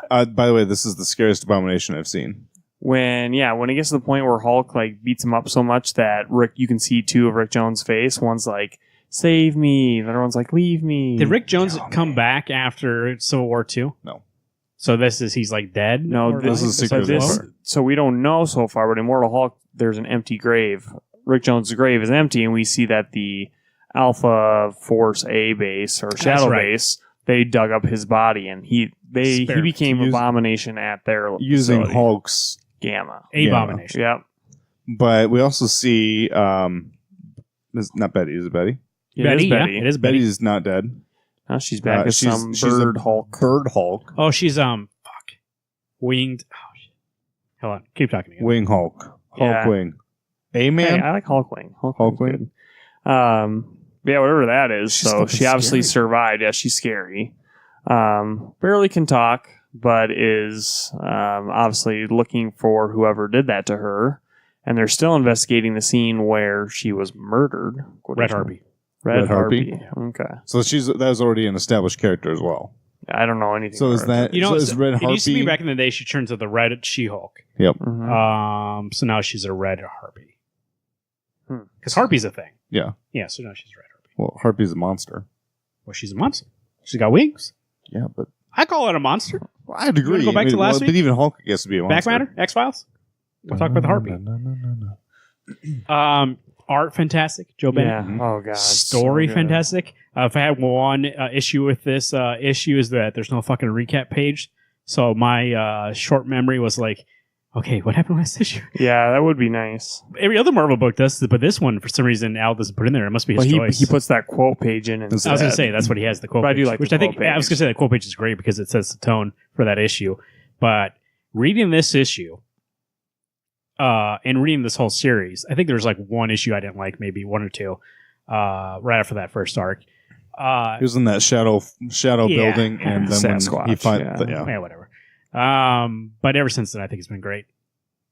By the way, this is the scariest abomination I've seen. When it gets to the point where Hulk like beats him up so much that you can see two of Rick Jones' face. One's like, "Save me," the other one's like, "Leave me." Did Rick Jones come back after Civil War II? No. So he's like dead? No, Or this like- is secret so, so far. so we don't know so far, but Immortal Hulk, there's an empty grave. Rick Jones' grave is empty, and we see that the Alpha Force A base or Shadow right. base, they dug up his body, and he Spare- became use- Abomination at their Using facility. Hulk's, Gamma. Abomination. Yep. but we also see it's not Betty. Is it Betty? It is Betty. Yeah, it is Betty. Betty's not dead. Now she's back as some she's a bird Hulk. Bird Hulk. Oh, she's winged. Oh, shit. Hold on, keep talking again. Wing Hulk. Hulk Yeah. Wing. A-Man? Hey, I like Hulkwing. Hulkwing? Yeah, whatever that is. She's So fucking she obviously scary. survived. Yeah, she's scary. Barely can talk, but is obviously looking for whoever did that to her. And they're still investigating the scene where she was murdered. Red Harpy. Red Red Harpy? Harpy. Okay. So that was already an established character as well. I don't know anything. So is about her. that You know, so is Red it used to be Harpy? back in the day. She turned to the Red She-Hulk. Mhm. So now she's a Red Harpy. Hmm. Because Harpy's a thing. Yeah. Yeah. So now she's Red Harpy. Well, Harpy's a monster. Well, she's a monster. She's got wings. Yeah, but I call it a monster. I'd agree. go back to last But week? even Hulk gets to be a monster. Back matter. X-Files. We'll talk about the Harpy. Art fantastic. Joe Bennett. Yeah. Oh god. Story So good. fantastic. If I had one issue with this issue is that there's no fucking recap page. So my short memory was like, Okay, what happened last issue? Yeah, that would be nice. Every other Marvel book does, but this one, for some reason, Al doesn't put in there. It must be his Well, choice. he puts that quote page in. I was going to say, that's what he has, the quote But I page. do like which the I think, quote I was going to say, the quote page is great because it sets the tone for that issue. But reading this issue, and reading this whole series, I think there's like one issue I didn't like, maybe one or two, right after that first arc. He was in that shadow Yeah. building, and then when Sasquatch, he finds, yeah. Yeah, whatever. But ever since then, I think it's been great.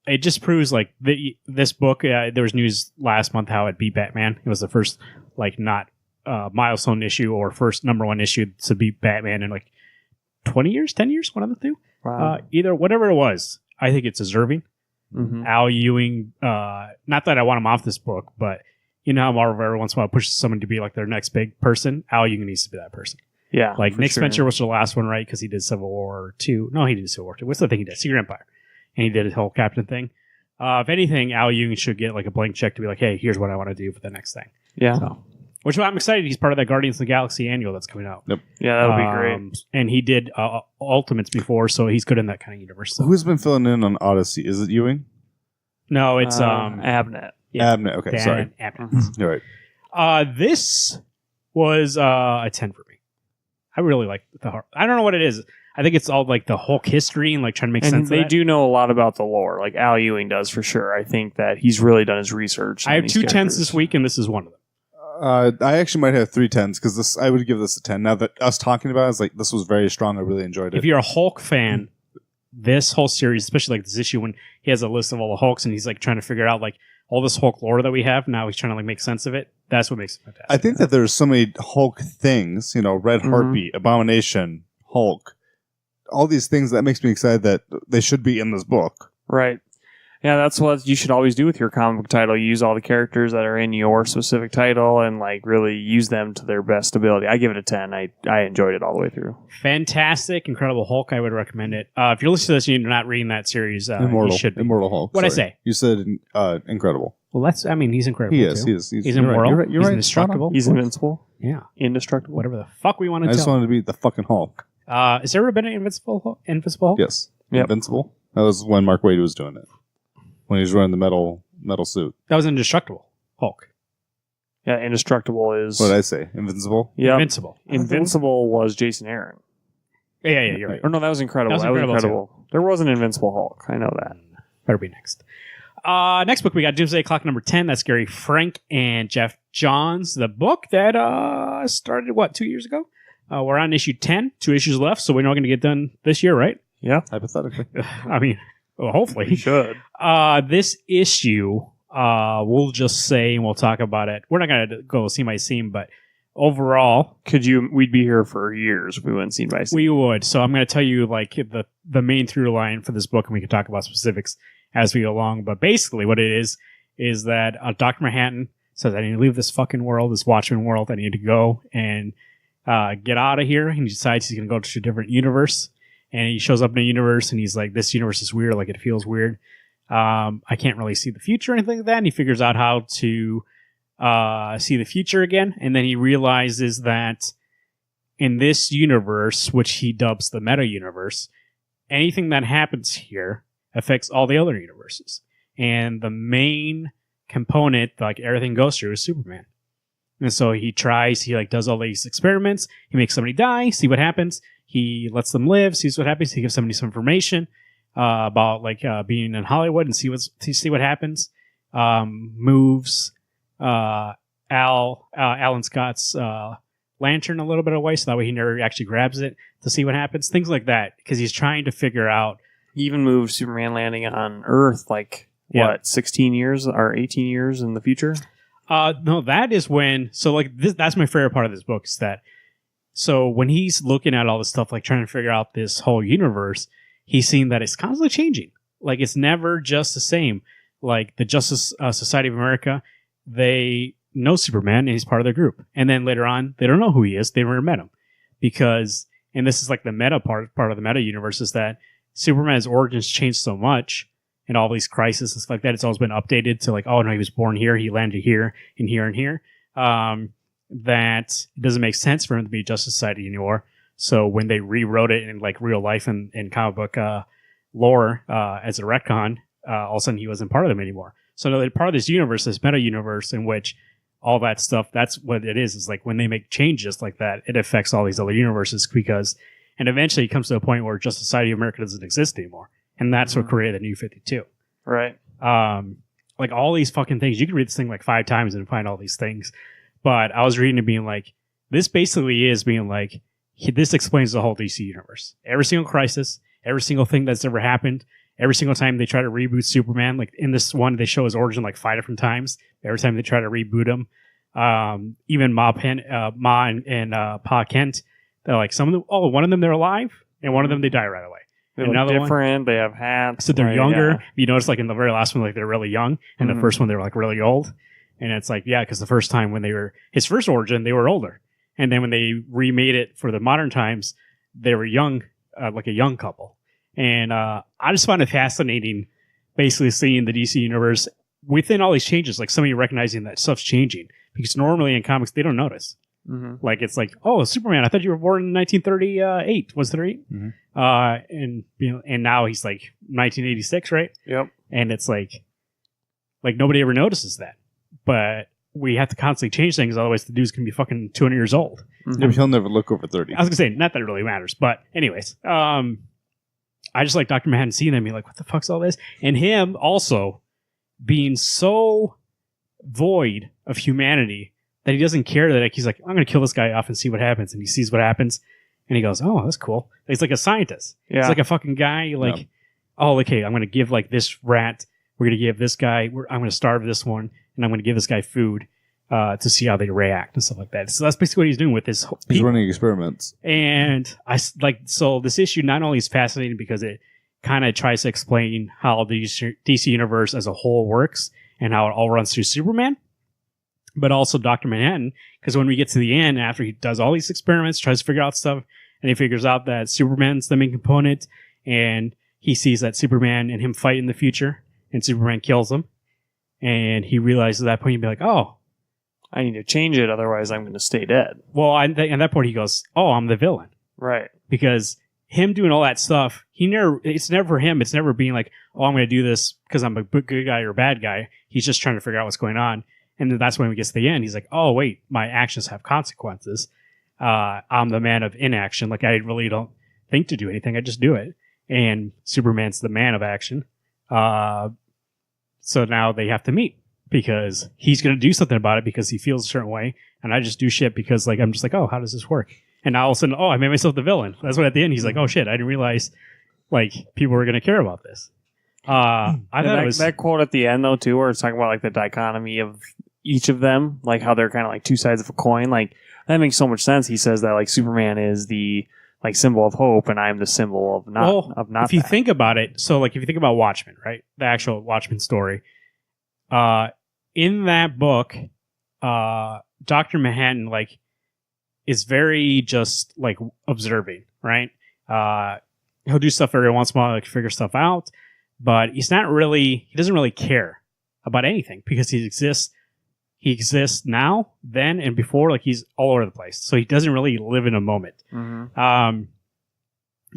It just proves like this book. There was news last month how it beat Batman. It was the first like not milestone issue or first number one issue to beat Batman in like 20 years, 10 years, one of the two. Wow. Either whatever it was, I think it's deserving. Mhm. Al Ewing. Not that I want him off this book, but you know how Marvel every once in a while pushes someone to be like their next big person. Al Ewing needs to be that person. Yeah. Like for Nick sure. Spencer was the last one, right? Because he did Civil War 2. No, he did Civil War 2. What's the thing he did? Secret Empire. And he did his whole Captain thing. If anything, Al Ewing should get like a blank check to be like, hey, here's what I want to do for the next thing. Yeah. So, which I'm excited. He's part of that Guardians of the Galaxy annual that's coming out. Yeah, that would be great. And he did Ultimates before, so he's good in that kind of universe. So. who's been filling in on Odyssey? Is it Ewing? No, it's Abnett. yeah. Abnett. Okay, Dan sorry. Abnett. You're right. This was a 10 for me. I really like the heart. I don't know what it is. I think it's all like the Hulk history and like trying to make And sense they of that. do know a lot about the lore, like Al Ewing does for sure. I think that he's really done his research. I on have these 2 10s characters. this week, and this is one of them. I actually might have 3 10s because this I would give this a 10. Now that us talking about it, it's like this was very strong. I really enjoyed it. If you're a Hulk fan, this whole series, especially like this issue when he has a list of all the Hulks and he's like trying to figure out like all this Hulk lore that we have, now he's trying to like make sense of it. That's what makes it fantastic. I think that there's so many Hulk things, Red Mhm. Heartbeat, Abomination, Hulk, all these things that makes me excited that they should be in this book. Right. Yeah, that's what you should always do with your comic book title. Use all the characters that are in your specific title and like really use them to their best ability. I give it a 10. I enjoyed it all the way through. Fantastic, Incredible Hulk. I would recommend it. If you're listening to this and you're not reading that series, Immortal, you should be. Immortal Hulk. What'd I sorry. say? You said incredible. Well, he's incredible. He is. too. He is. He's you're right, immoral. You're right. You're He's right. indestructible. He's invincible. Yeah. Indestructible. Whatever the fuck we want I to just tell. wanted to be the fucking Hulk. Has there ever been an Invisible Hulk? Yes. Yep. Invincible. That was when Mark Waid was doing it. When he was wearing the metal suit. That was Indestructible Hulk. Yeah, indestructible is. What did I say? Invincible? Yeah. Invincible. Invincible was Jason Aaron. Yeah, you're right. Or no, that was incredible. That was Incredible, There was an Invincible Hulk. I know that. Better be next. Next book, we got Doomsday Clock number 10. That's Gary Frank and Jeff Johns. The book that started, 2 years ago? We're on issue 10. 2 issues left, so we're not going to get done this year, right? Yeah. Hypothetically. I mean, well, hopefully. Should. This issue, we'll just say, and we'll talk about it. We're not going to go scene by scene, but overall, We'd be here for years if we went scene by scene. we would. So I'm going to tell you like the main through line for this book, and we can talk about specifics as we go along. But basically, what it is that Dr. Manhattan says, "I need to leave this fucking world, this Watchmen world. I need to go and get out of here." And he decides he's going to go to a different universe. And he shows up in a universe, and he's like, "This universe is weird. Like it feels weird. I can't really see the future or anything like that." And he figures out how to see the future again. And then he realizes that in this universe, which he dubs the meta universe, anything that happens here affects all the other universes. And the main component, like everything goes through, is Superman. And so he does all these experiments. He makes somebody die, see what happens. He lets them live, sees what happens. He gives somebody some information about being in Hollywood and see what happens. Moves Alan Scott's lantern a little bit away, so that way he never actually grabs it to see what happens. Things like that, because he's trying to figure out. He even moved Superman landing on Earth 16 years or 18 years in the future? No, that is when. So that's my favorite part of this book is that. So when he's looking at all this stuff, like trying to figure out this whole universe, he's seeing that it's constantly changing. Like it's never just the same. Like the Justice Society of America, they know Superman and he's part of their group. And then later on, they don't know who he is. They never met him. Because, and this is like the meta part of the meta universe, is that Superman's origins changed so much and all these crises and stuff like that. It's always been updated to like, oh no, he was born here, he landed here and here and here. That it doesn't make sense for him to be Justice Society anymore. So when they rewrote it in like real life and in comic book lore as a retcon, all of a sudden he wasn't part of them anymore. So they're part of this universe, this meta universe in which all that stuff, that's what it is like when they make changes like that, it affects all these other universes because, and eventually it comes to a point where Justice Society of America doesn't exist anymore. And that's what created the New 52. Right. Like all these fucking things, you can read this thing like 5 times and find all these things. But I was reading it being like, this basically is being like, this explains the whole DC universe. Every single crisis, every single thing that's ever happened, every single time they try to reboot Superman, like in this one, they show his origin like 5 different times. Every time they try to reboot him, even Ma and Pa Kent, they're like some of them. Oh, one of them they're alive, and one of them they die right away. They look different. They have hats. So they're younger. Yeah. You notice like in the very last one, like they're really young, and the first one they were like really old. And it's like, yeah, because the first time when they were his first origin, they were older, and then when they remade it for the modern times, they were young, like a young couple. And I just find it fascinating, basically seeing the DC universe within all these changes, like somebody recognizing that stuff's changing. Because normally in comics, they don't notice. Mm-hmm. Like, it's like, oh, Superman, I thought you were born in 1938. Was there 8? Mm-hmm. And you know, and now he's like 1986, right? Yep. And it's like nobody ever notices that. But we have to constantly change things, otherwise the dude's going to be fucking 200 years old. Mm-hmm. Yeah, but he'll never look over 30. I was going to say, not that it really matters. But anyways, I just like Dr. Manhattan seeing them being like, what the fuck's all this? And him also being so void of humanity that he doesn't care that like, he's like, I'm going to kill this guy off and see what happens. And he sees what happens. And he goes, oh, that's cool. He's like a scientist. Yeah. He's like a fucking guy. Like, oh, okay, I'm going to give like this rat. We're going to give this guy, I'm going to starve this one. And I'm going to give this guy food to see how they react and stuff like that. So that's basically what he's doing with this. He's running experiments. And I like, so this issue not only is fascinating because it kind of tries to explain how the DC universe as a whole works and how it all runs through Superman, but also Dr. Manhattan. Because when we get to the end, after he does all these experiments, tries to figure out stuff, and he figures out that Superman's the main component, and he sees that Superman and him fight in the future, and Superman kills him. And he realizes at that point, he'd be like, oh, I need to change it, otherwise I'm going to stay dead. well, at that point, he goes, oh, I'm the villain. Right. Because him doing all that stuff, it's never for him. It's never being like, oh, I'm going to do this because I'm a good guy or a bad guy. He's just trying to figure out what's going on. And then that's when we get to the end. He's like, oh, wait, my actions have consequences. I'm the man of inaction. Like, I really don't think to do anything. I just do it. And Superman's the man of action. So now they have to meet because he's going to do something about it because he feels a certain way. And I just do shit because, like, I'm just like, oh, how does this work? And now all of a sudden, oh, I made myself the villain. That's what at the end he's like, oh, shit, I didn't realize, like, people were going to care about this. I thought it was... That quote at the end, though, too, where it's talking about, like, the dichotomy of each of them, like, how they're kind of like two sides of a coin. Like, that makes so much sense. He says that, like, Superman is the, like, symbol of hope, and I'm the symbol of not if you think about it, so, like, if you think about Watchmen, right? The actual Watchmen story. In that book, Dr. Manhattan, like, is very just, like, observing, right? He'll do stuff every once in a while, like, figure stuff out, but he doesn't really care about anything because he exists now, then, and before, like, he's all over the place. So he doesn't really live in a moment. Mm-hmm.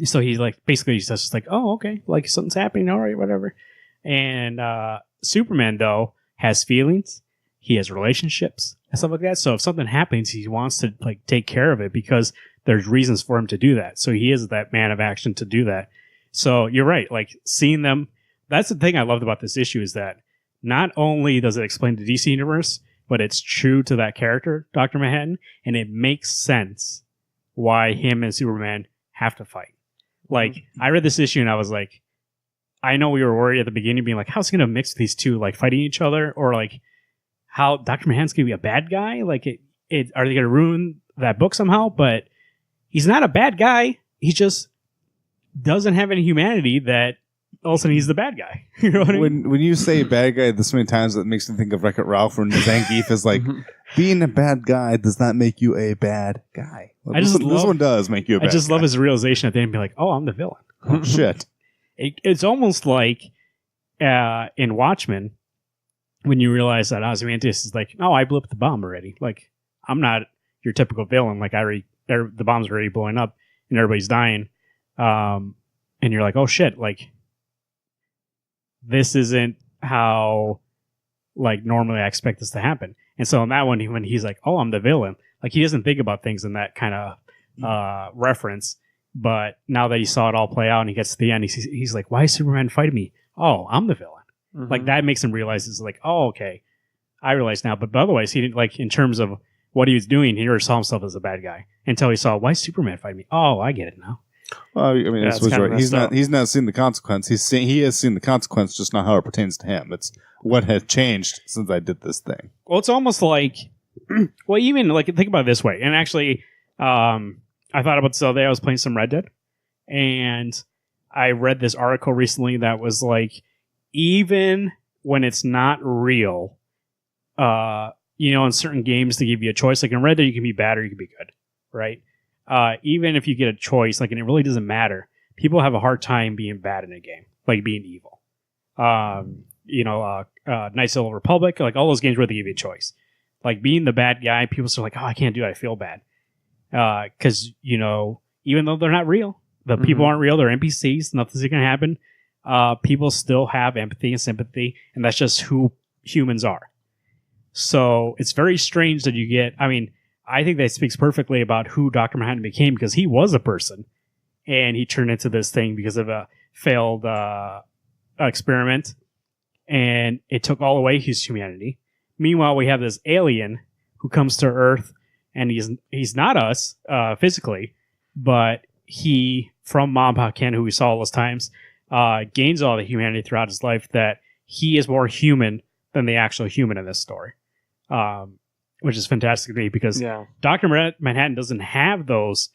So he's like, basically he's just like, oh, okay, like something's happening, all right, whatever. And Superman, though, has feelings. He has relationships and stuff like that. So if something happens, he wants to, like, take care of it because there's reasons for him to do that. So he is that man of action to do that. So you're right. Like, seeing them, that's the thing I loved about this issue is that not only does it explain the DC universe, but it's true to that character, Dr. Manhattan, and it makes sense why him and Superman have to fight. Like, I read this issue and I was like, I know we were worried at the beginning, being like, how's it going to mix these two, like, fighting each other? Or, like, how Dr. Manhattan's going to be a bad guy? Like, are they going to ruin that book somehow? But he's not a bad guy. He just doesn't have any humanity that all of a sudden he's the bad guy. You know what I mean? When you say bad guy this many times, that makes me think of Wreck-It Ralph, when Zangief is like, being a bad guy does not make you a bad guy. Well, this one does make you a bad guy. I just love his realization at the end, being like, oh, I'm the villain. Oh, shit. It's almost like in Watchmen, when you realize that Ozymandias is like, oh, I blew up the bomb already. Like, I'm not your typical villain. Like, the bomb's already blowing up and everybody's dying. And you're like, oh shit, like, this isn't how like normally I expect this to happen. And so in that one, when he's like, oh, I'm the villain, like he doesn't think about things in that kind of reference. But now that he saw it all play out and he gets to the end, he's like, why is Superman fighting me? Oh, I'm the villain. Mhm. Like that makes him realize it's like, oh, okay, I realize now. But otherwise, he didn't like in terms of what he was doing. He never saw himself as a bad guy until he saw why is Superman fighting me. Oh, I get it now. Well, I mean, Yeah, this it's was kinda right. He's messed up. not. He's not seen the consequence. He has seen the consequence, just not how it pertains to him. It's what has changed since I did this thing. Well, it's almost like, well, even like think about it this way. And actually, I thought about this the other day. I was playing some Red Dead, and I read this article recently that was like, even when it's not real, in certain games they give you a choice. Like in Red Dead, you can be bad or you can be good, right? Even if you get a choice, like, and it really doesn't matter. People have a hard time being bad in a game, like being evil. Knights of the Old Republic, like all those games where they give you a choice. Like being the bad guy, people are like, oh, I can't do it. I feel bad. Because, even though they're not real, the people aren't real, they're NPCs, nothing's going to happen. People still have empathy and sympathy, and that's just who humans are. So it's very strange that you get, I think that speaks perfectly about who Dr. Manhattan became, because he was a person and he turned into this thing because of a failed experiment, and it took all away his humanity. Meanwhile, we have this alien who comes to Earth, and he's not us physically, but he, from Mom Pa Ken, who we saw all those times, gains all the humanity throughout his life, that he is more human than the actual human in this story. Which is fantastic to me, because Dr. Manhattan doesn't have those.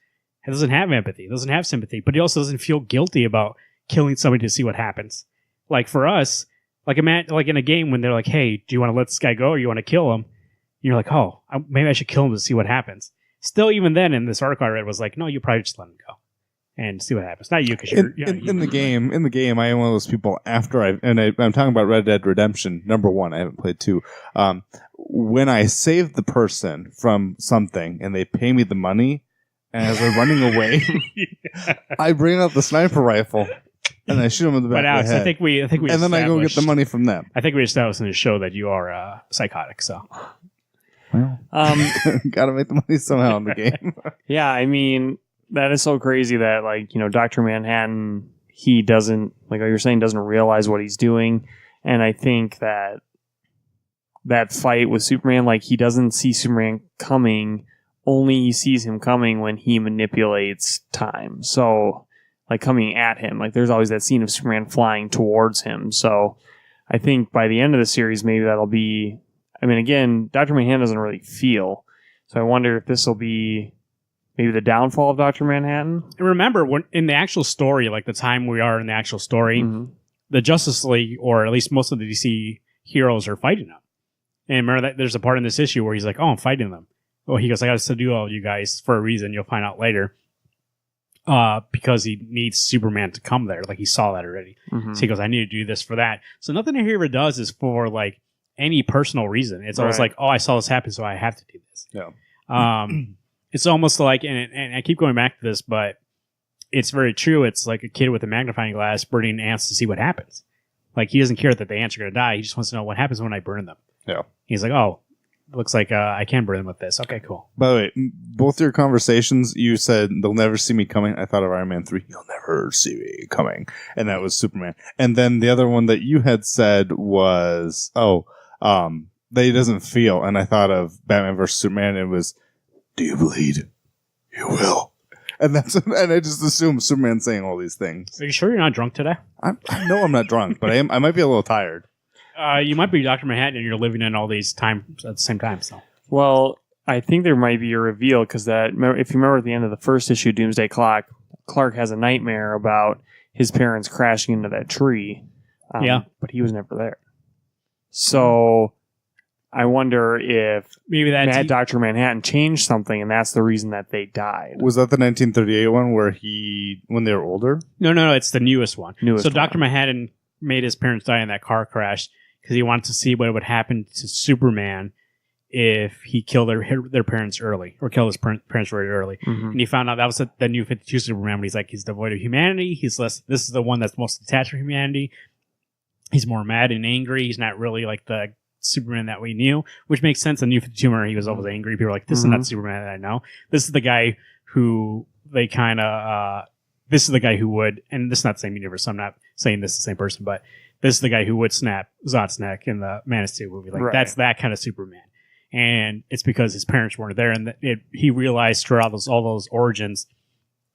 He doesn't have empathy, doesn't have sympathy, but he also doesn't feel guilty about killing somebody to see what happens. Like for us, like in a game when they're like, hey, do you want to let this guy go or you want to kill him? And you're like, oh, maybe I should kill him to see what happens. Still, even then, in this article I read, was like, no, you probably just let him go and see what happens. Not you, because you're in the game. I am one of those people. After I'm talking about Red Dead Redemption #1. I haven't played 2. When I save the person from something and they pay me the money, and as they're running away, I bring out the sniper rifle and I shoot them in the back But Alex, of the head. I think we and then I go get the money from them. I think we established in the show that you are psychotic. So Well, gotta make the money somehow in the game. Yeah, that is so crazy that, Dr. Manhattan, he doesn't, like you're saying, doesn't realize what he's doing. And I think that fight with Superman, he doesn't see Superman coming, only he sees him coming when he manipulates time. So, coming at him, there's always that scene of Superman flying towards him. So, I think by the end of the series, maybe that'll be, again, Dr. Manhattan doesn't really feel. So I wonder if this will be maybe the downfall of Dr. Manhattan. And remember, when in the actual story, like the time we are in the actual story, the Justice League, or at least most of the DC heroes, are fighting them. And remember that there's a part in this issue where he's like, oh, I'm fighting them. Well, he goes, I got to subdue all you guys for a reason. You'll find out later. Because he needs Superman to come there. He saw that already. So he goes, I need to do this for that. So nothing he ever does is for any personal reason. It's always like, oh, I saw this happen, so I have to do this. Yeah. It's almost like, and I keep going back to this, but it's very true. It's like a kid with a magnifying glass burning ants to see what happens. He doesn't care that the ants are going to die. He just wants to know what happens when I burn them. Yeah. He's like, oh, looks like I can burn them with this. Okay, cool. By the way, both your conversations, you said they'll never see me coming. I thought of Iron Man 3. You'll never see me coming. And that was Superman. And then the other one that you had said was, that he doesn't feel. And I thought of Batman vs. Superman. And it was, do you bleed? You will. And I just assumed Superman saying all these things. Are you sure you're not drunk today? I know I'm not drunk, but I might be a little tired. You might be Dr. Manhattan and you're living in all these times at the same time. So, well, I think there might be a reveal, because if you remember at the end of the first issue, Doomsday Clock, Clark has a nightmare about his parents crashing into that tree. But he was never there. So I wonder if maybe Dr. Manhattan changed something, and that's the reason that they died. Was that the 1938 one where when they were older? No, it's the newest one. So Dr. Manhattan made his parents die in that car crash because he wanted to see what would happen to Superman if he killed their parents early, or killed his parents very early. And he found out that was the New 52 Superman. But he's devoid of humanity. This is the one that's most attached to humanity. he's more mad and angry. He's not really like the Superman that we knew, which makes sense. In New 52, where he was always angry. People were like, this is not the Superman that I know. This is the guy who they kind of, this is the guy who would, and this is not the same universe, so I'm not saying this is the same person, but this is the guy who would snap Zod's neck in the Man of Steel movie. Like, that's that kind of Superman. And it's because his parents weren't there, and he realized throughout all those origins,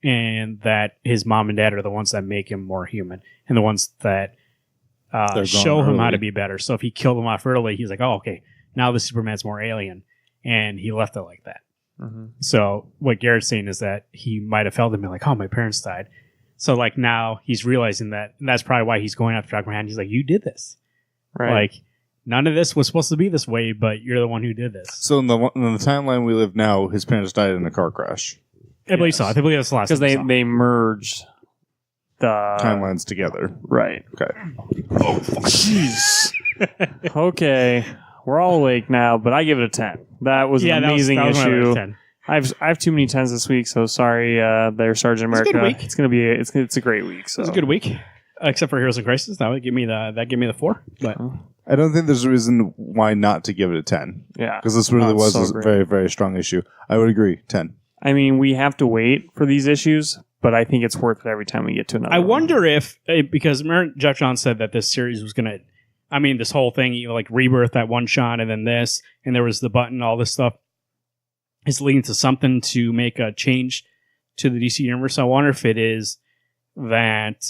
and that his mom and dad are the ones that make him more human, and the ones that show him how to be better. So if he killed him off early, he's like, oh, okay, now the Superman's more alien, and he left it like that. So what Garrett's saying is that he might have felt him like, oh, my parents died. So like now he's realizing that, and that's probably why he's going after Dr. Manhattan. He's like, you did this. Right. Like, none of this was supposed to be this way, but you're the one who did this. So in the timeline we live now, his parents died in a car crash. I believe so. I believe that's the last. Because they merged the timelines together. Right. Okay. Oh, jeez. Okay. We're all awake now, but I give it a 10. That was an amazing issue. I have too many 10s this week, so sorry there, Sergeant America. It's a good week. It's gonna be it's a great week. So. It's a good week. Except for Heroes in Crisis. That would give me the 4. But I don't think there's a reason why not to give it a 10. Yeah. Because this really was a very, very strong issue. I would agree. 10. I mean, we have to wait for these issues, but I think it's worth it every time we get to another I one. wonder if, because Jeff Johns said that this series was going to, I mean, this whole thing, like Rebirth, that one shot, and then this, and there was the button, all this stuff, is leading to something to make a change to the DC Universe. I wonder if it is that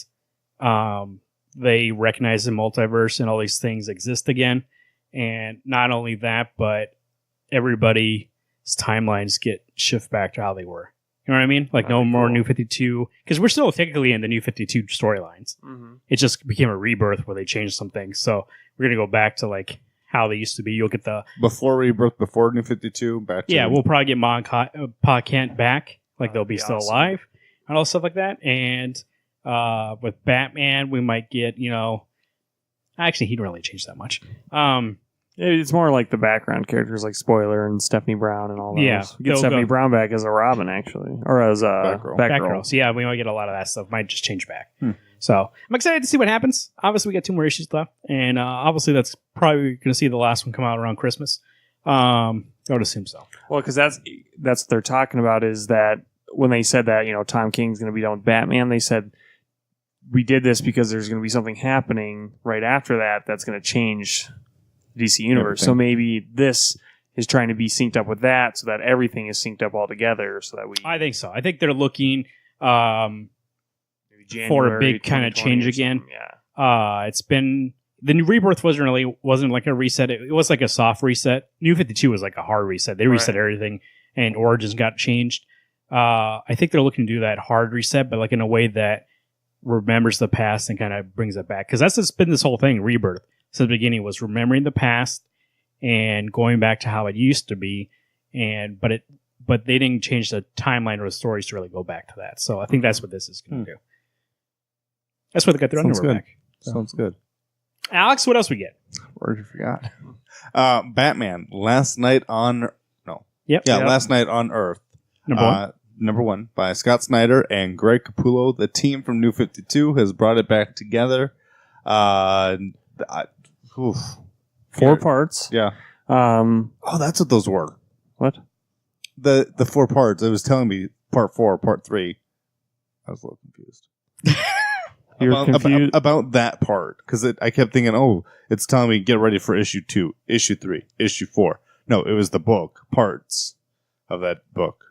they recognize the multiverse and all these things exist again. And not only that, but everybody's timelines get shifted back to how they were. You know what I mean? Like no more New 52, because we're still technically in the New 52 storylines. It just became a rebirth where they changed some things. So we're going to go back to like how they used to be. You'll get the... Before Rebirth, before New 52, back to... Yeah, we'll probably get Ma and Pa Kent back. Like they'll be still alive and all stuff like that. And with Batman, we might get, actually, he didn't really change that much. It's more like the background characters like Spoiler and Stephanie Brown and all those. Yeah, We get Stephanie Brown back as a Robin, actually. Or as a Batgirl. So yeah, we might get a lot of that stuff. Might just change back. So I'm excited to see what happens. Obviously, we got 2 more issues left. And obviously, that's probably going to see the last one come out around Christmas. I would assume so. Well, because that's what they're talking about is that when they said that, Tom King's going to be done with Batman, they said, we did this because there's going to be something happening right after that that's going to change DC Universe. So maybe this is trying to be synced up with that so that everything is synced up all together so that I think so. I think they're looking for a big kind of change again. Yeah. It's been... The new Rebirth wasn't like a reset. It was like a soft reset. New 52 was like a hard reset. They reset everything and Origins got changed. I think they're looking to do that hard reset, but like in a way that remembers the past and kind of brings it back. Because that's just been this whole thing, Rebirth. Since the beginning was remembering the past and going back to how it used to be, but they didn't change the timeline or the stories to really go back to that. So I think that's what this is going to do. That's what they got their underwear back. Sounds good. Alex, what else we get? Already forgot. Batman, Last Night on Earth. Number one by Scott Snyder and Greg Capullo. The team from New 52 has brought it back together. 4 parts. Yeah. That's what those were. What? The 4 parts. It was telling me part 4, part 3. I was a little confused. You're confused about that part because I kept thinking, it's telling me get ready for issue 2, issue 3, issue 4. No, it was the book parts of that book.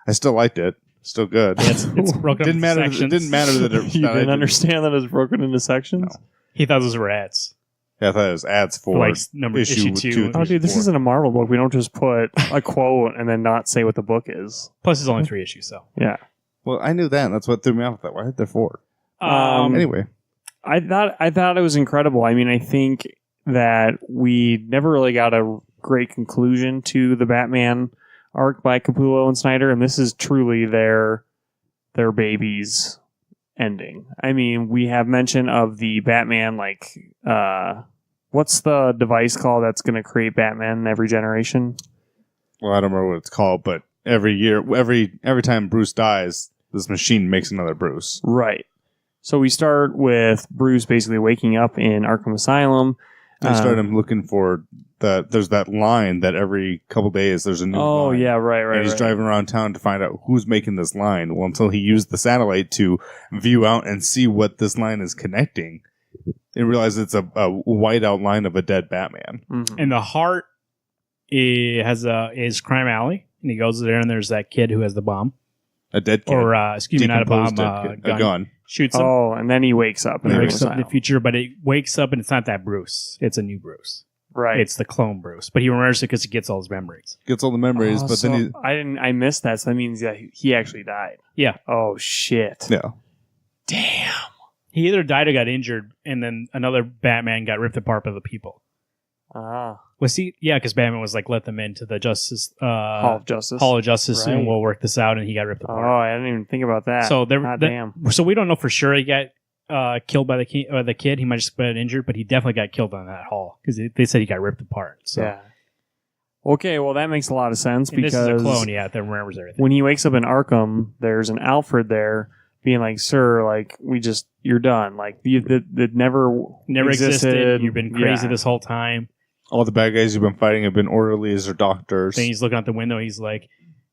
I still liked it. Still good. It's broken didn't up matter. into sections. It didn't matter that it. You didn't understand that it was broken into sections. No. He thought those were ads. Yeah, I thought it was ads for like number issue 2. Oh, dude, this isn't a Marvel book. We don't just put a quote and then not say what the book is. Plus, it's only 3 issues, so yeah. Well, I knew that. And that's what threw me off with that. Why are there 4? Anyway, I thought it was incredible. I mean, I think that we never really got a great conclusion to the Batman arc by Capullo and Snyder, and this is truly their baby's ending. I mean, we have mention of the Batman, what's the device called that's going to create Batman in every generation? Well, I don't remember what it's called, but every year, every time Bruce dies, this machine makes another Bruce. Right. So we start with Bruce basically waking up in Arkham Asylum. They started looking for there's that line that every couple days there's a new line. Oh, yeah, right. And he's driving around town to find out who's making this line. Well, until he used the satellite to view out and see what this line is connecting, and realize it's a white outline of a dead Batman. Mhm. And the heart is Crime Alley, and he goes there, and there's that kid who has the bomb, A dead kid. or excuse me, not a bomb, Decomposed dead kid. A gun. Shoots him. Oh, and then he wakes up. He in wakes Arkham up in the Asylum. future, but it wakes up and it's not that Bruce. It's a new Bruce. Right. It's the clone Bruce, but he remembers it because he gets all his memories. Gets all the memories, Oh, but so then I missed that, so that means that he actually died. Yeah. Oh, shit. yeah. Damn. He either died or got injured, and then another Batman got ripped apart by the people. Ah. Was he? Yeah, because Batman was like, let them into the Justice Hall of Justice. Hall of Justice, Right. and we'll work this out. And he got ripped Oh, apart. I didn't even think about that. So there, God damn. so we don't know for sure he got killed by the kid. He might just been injured, but he definitely got killed on that hall because they said he got ripped apart. So Yeah. Okay, well, that makes a lot of sense and because this is a clone, yeah, that remembers everything. when he wakes up in Arkham, there's an Alfred there being like, "Sir, like you're done. Like that never existed. You've been crazy Yeah. this whole time. All the bad guys you've been fighting have been orderlies or doctors. Then he's looking out the window. He's like,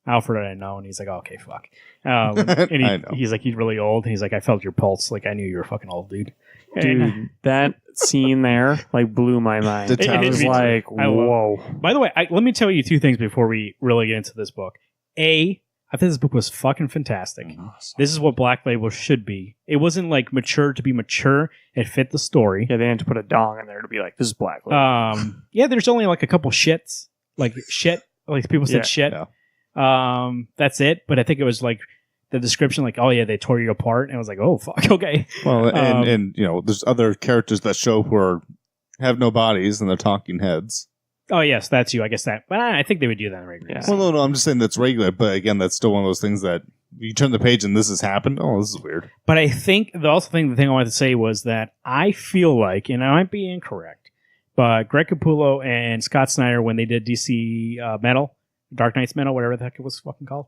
Alfred, I know. And he's like, oh, okay, fuck. And I know. he's like, he's really old. And he's like, I felt your pulse. Like, I knew you were fucking old, dude. Dude, that scene there like blew my mind. The I town was is- like, I love- whoa. By the way, let me tell you two things before we really get into this book. I think this book was fucking fantastic. This is what Black Label should be. It wasn't like mature to be mature. It fit the story. Yeah, they had to put a dong in there to be like, this is Black Label. Yeah, there's only like a couple shits. Like shit. Like people said Yeah, shit. yeah. That's it. But I think it was like the description, like, oh yeah, they tore you apart. And I was like, oh fuck, okay. Well, Um, and you know, there's other characters that show who have no bodies and they're talking heads. Oh yes, that's you. I guess that. But I think they would do that in regular. Yeah. Well, no, I'm just saying that's regular, but again, that's still one of those things that you turn the page and this has happened. Oh, this is weird. But I think the thing I wanted to say was that I feel like, and I might be incorrect, but Greg Capullo and Scott Snyder, when they did DC Metal, Dark Knight's Metal, whatever the heck it was fucking called,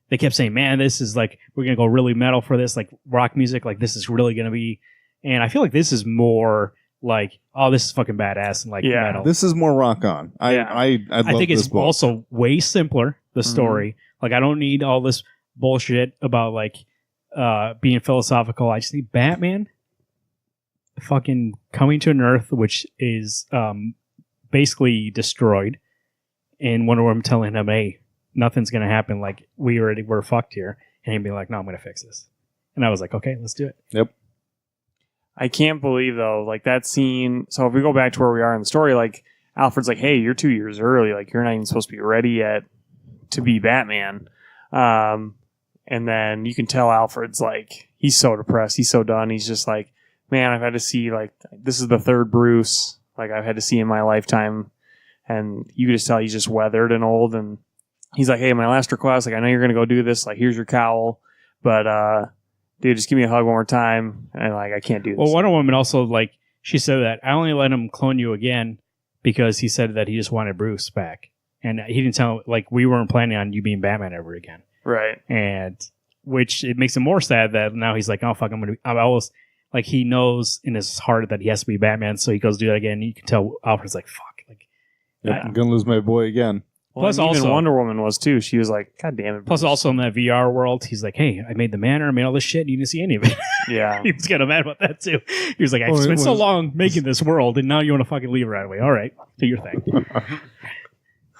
they kept saying, man, this is like, we're going to go really metal for this, like rock music, like this is really going to be, and I feel like this is more like, oh, this is fucking badass and like Yeah. metal. This is more rock on. I love think this it's book. also way simpler, the story. Like, I don't need all this bullshit about like being philosophical. I just need Batman fucking coming to an Earth which is basically destroyed, and Wonder Woman telling him, hey, nothing's gonna happen, like we're fucked here, and he'd be like, no, I'm gonna fix this. And I was like, okay, let's do it. Yep. I can't believe though, like that scene. So if we go back to where we are in the story, like Alfred's like, "Hey, you're 2 years early. Like you're not even supposed to be ready yet to be Batman." And then you can tell Alfred's like, he's so depressed. He's so done. He's just like, "Man, I've had to see like this is the third Bruce like I've had to see in my lifetime." And you can just tell he's just weathered and old. And he's like, "Hey, my last request. Like I know you're gonna go do this. Like here's your cowl, but dude, just give me a hug one more time." And like, I can't do this. Well, Wonder Woman also, like, she said that I only let him clone you again because he said that he just wanted Bruce back, and he didn't tell, like, we weren't planning on you being Batman ever again. Right. And which it makes him more sad that now he's like, oh fuck, I'm always like, he knows in his heart that he has to be Batman, so he goes do that again. And you can tell Alfred's like, fuck, like. Yep, I'm gonna lose my boy again. Well, Plus and even also- Wonder Woman was too. She was like, "God damn it!" Plus, Bruce." also in that VR world, he's like, hey, I made the manor, I made all this shit, and you didn't see any of it. yeah, He was kind of mad about that too. He was like, I Oh, it spent so was- long making this world, and now you want to fucking leave right away. All right, do your thing.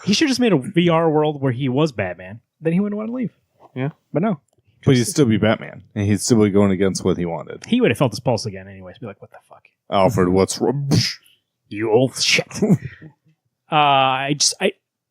He should have just made a VR world where he was Batman. Then he wouldn't want to leave. Yeah. But no. But he'd still be Batman, and he'd still be going against what he wanted. He would have felt his pulse again anyways. Be like, what the fuck? Alfred, what's wrong? You old shit.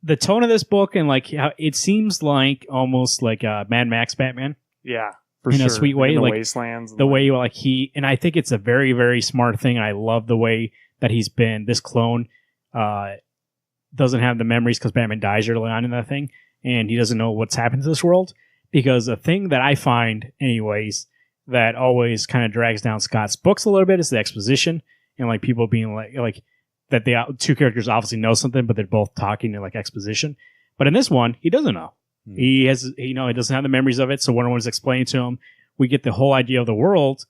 The tone of this book and like how it seems like almost like a Mad Max Batman. yeah, for In sure. a sweet way, in the like, wastelands, and The way like and I think it's a very, very smart thing. And I love the way that he's been, this clone doesn't have the memories because Batman dies early on in that thing. And he doesn't know what's happened to this world. Because a thing that I find anyways, that always kind of drags down Scott's books a little bit is the exposition. And like people being like that the two characters obviously know something, but they're both talking in like exposition. But in this one, he doesn't know. Hmm. He doesn't have the memories of it. So Wonder Woman's explaining to him we get the whole idea of the world